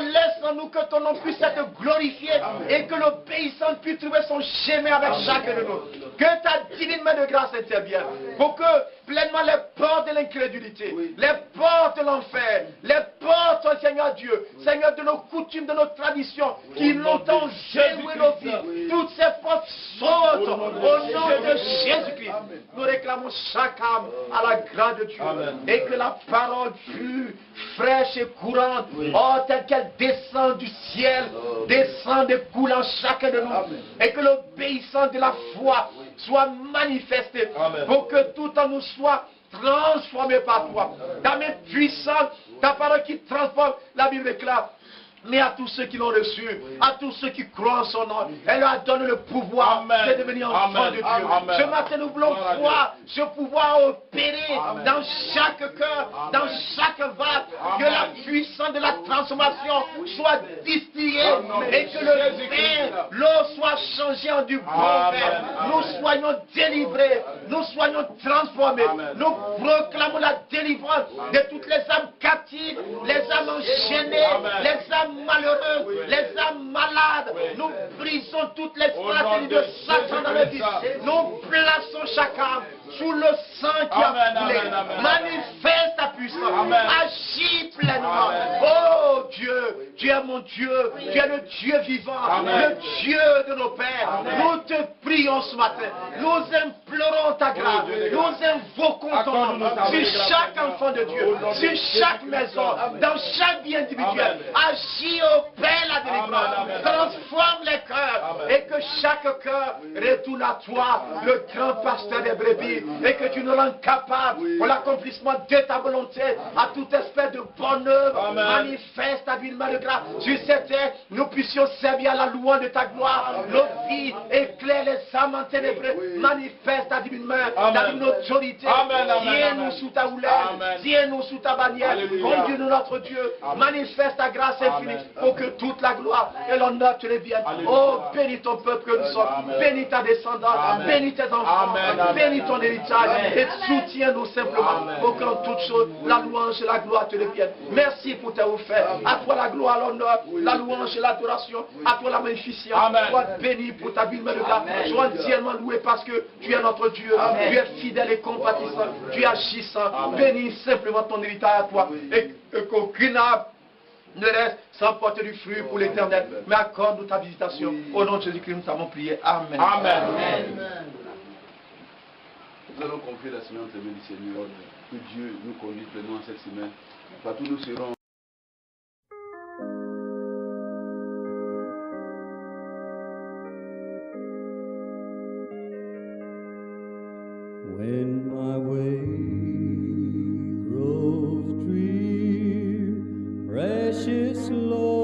Laisse en nous que ton nom puisse être glorifié et que l'obéissance puisse trouver son chemin avec chacun de nous. Que ta divine main de grâce intervienne pour que pleinement les portes de l'incrédulité, les portes de l'enfer, les portes, Seigneur Dieu, Seigneur, de nos coutumes, de nos traditions qui longtemps géoué nos vies, toutes ces portes sautent au nom de Jésus-Christ. Nous réclamons chaque âme à la grâce de Dieu et que la parole pure, fraîche et courante, telle qu'elle descend du ciel, descend et coule en chacun de nous et que l'obéissance de la foi soit manifestée pour que tout en nous soit transformé par toi. Ta main puissante, ta parole qui transforme, la Bible déclare. Mais à tous ceux qui l'ont reçu, à tous ceux qui croient en son nom, elle leur donne le pouvoir de devenir enfants de Dieu. Ce matin, nous voulons voir ce pouvoir opérer dans chaque cœur, dans chaque vague, que la puissance de la transformation soit distillée et que le vin, l'eau soit changée en du bon vin. Nous soyons délivrés, nous soyons transformés. Nous proclamons la délivrance de toutes les âmes captives, les âmes enchaînées, les âmes malheureuses, les âmes malades. Nous brisons toutes les stratégies de Satan dans le vie. Nous plaçons chaque âme sous le sang qui a coulé. Manifeste ta puissance. Agis pleinement. Oh Dieu, tu es mon Dieu. Tu es le Dieu vivant, le Dieu de nos pères. Nous te prions ce matin. Nous implorons ta grâce. Nous invoquons ton nom sur chaque enfant de Dieu, sur chaque maison, dans chaque vie individuelle. Agis au Père la délivrance. Transforme les cœurs et que chaque cœur retourne à toi, le grand pasteur des brebis. Et que tu nous rends capable pour l'accomplissement de ta volonté, à toute espèce de bonne œuvre. Manifeste ta vie de grâce sur cette terre. Nous puissions servir à la louange de ta gloire. Nos vies éclaire les âmes en ténèbres. Manifeste ta divine main, ta divine autorité. Tiens-nous sous ta houlette, tiens-nous sous ta bannière. Conduis-nous notre Dieu. Manifeste ta grâce infinie pour que toute la gloire et l'honneur te reviennent. Oh, bénis ton peuple que nous sommes. Bénis ta descendance. Bénis tes enfants. Bénis ton héritage et soutiens-nous simplement pour qu'en toute chose la louange et la gloire te reviennent. Merci pour tes offertes. À toi la gloire, l'honneur, la louange et l'adoration. À toi la magnificence. Sois béni pour ta vie de grâce. Sois entièrement loué parce que tu es notre Dieu. Tu es fidèle et compatissant. Tu es agissant. Bénis simplement ton héritage à toi et qu'aucune âme ne reste sans porter du fruit pour l'éternel. Mais accorde-nous ta visitation. Au nom de Jésus-Christ, nous t'avons prié. Amen. Amen. Nous allons confier la semaine entre les mains du Seigneur. Que Dieu nous conduise pleinement cette semaine. Partout nous serons. When my way grows drear, precious Lord,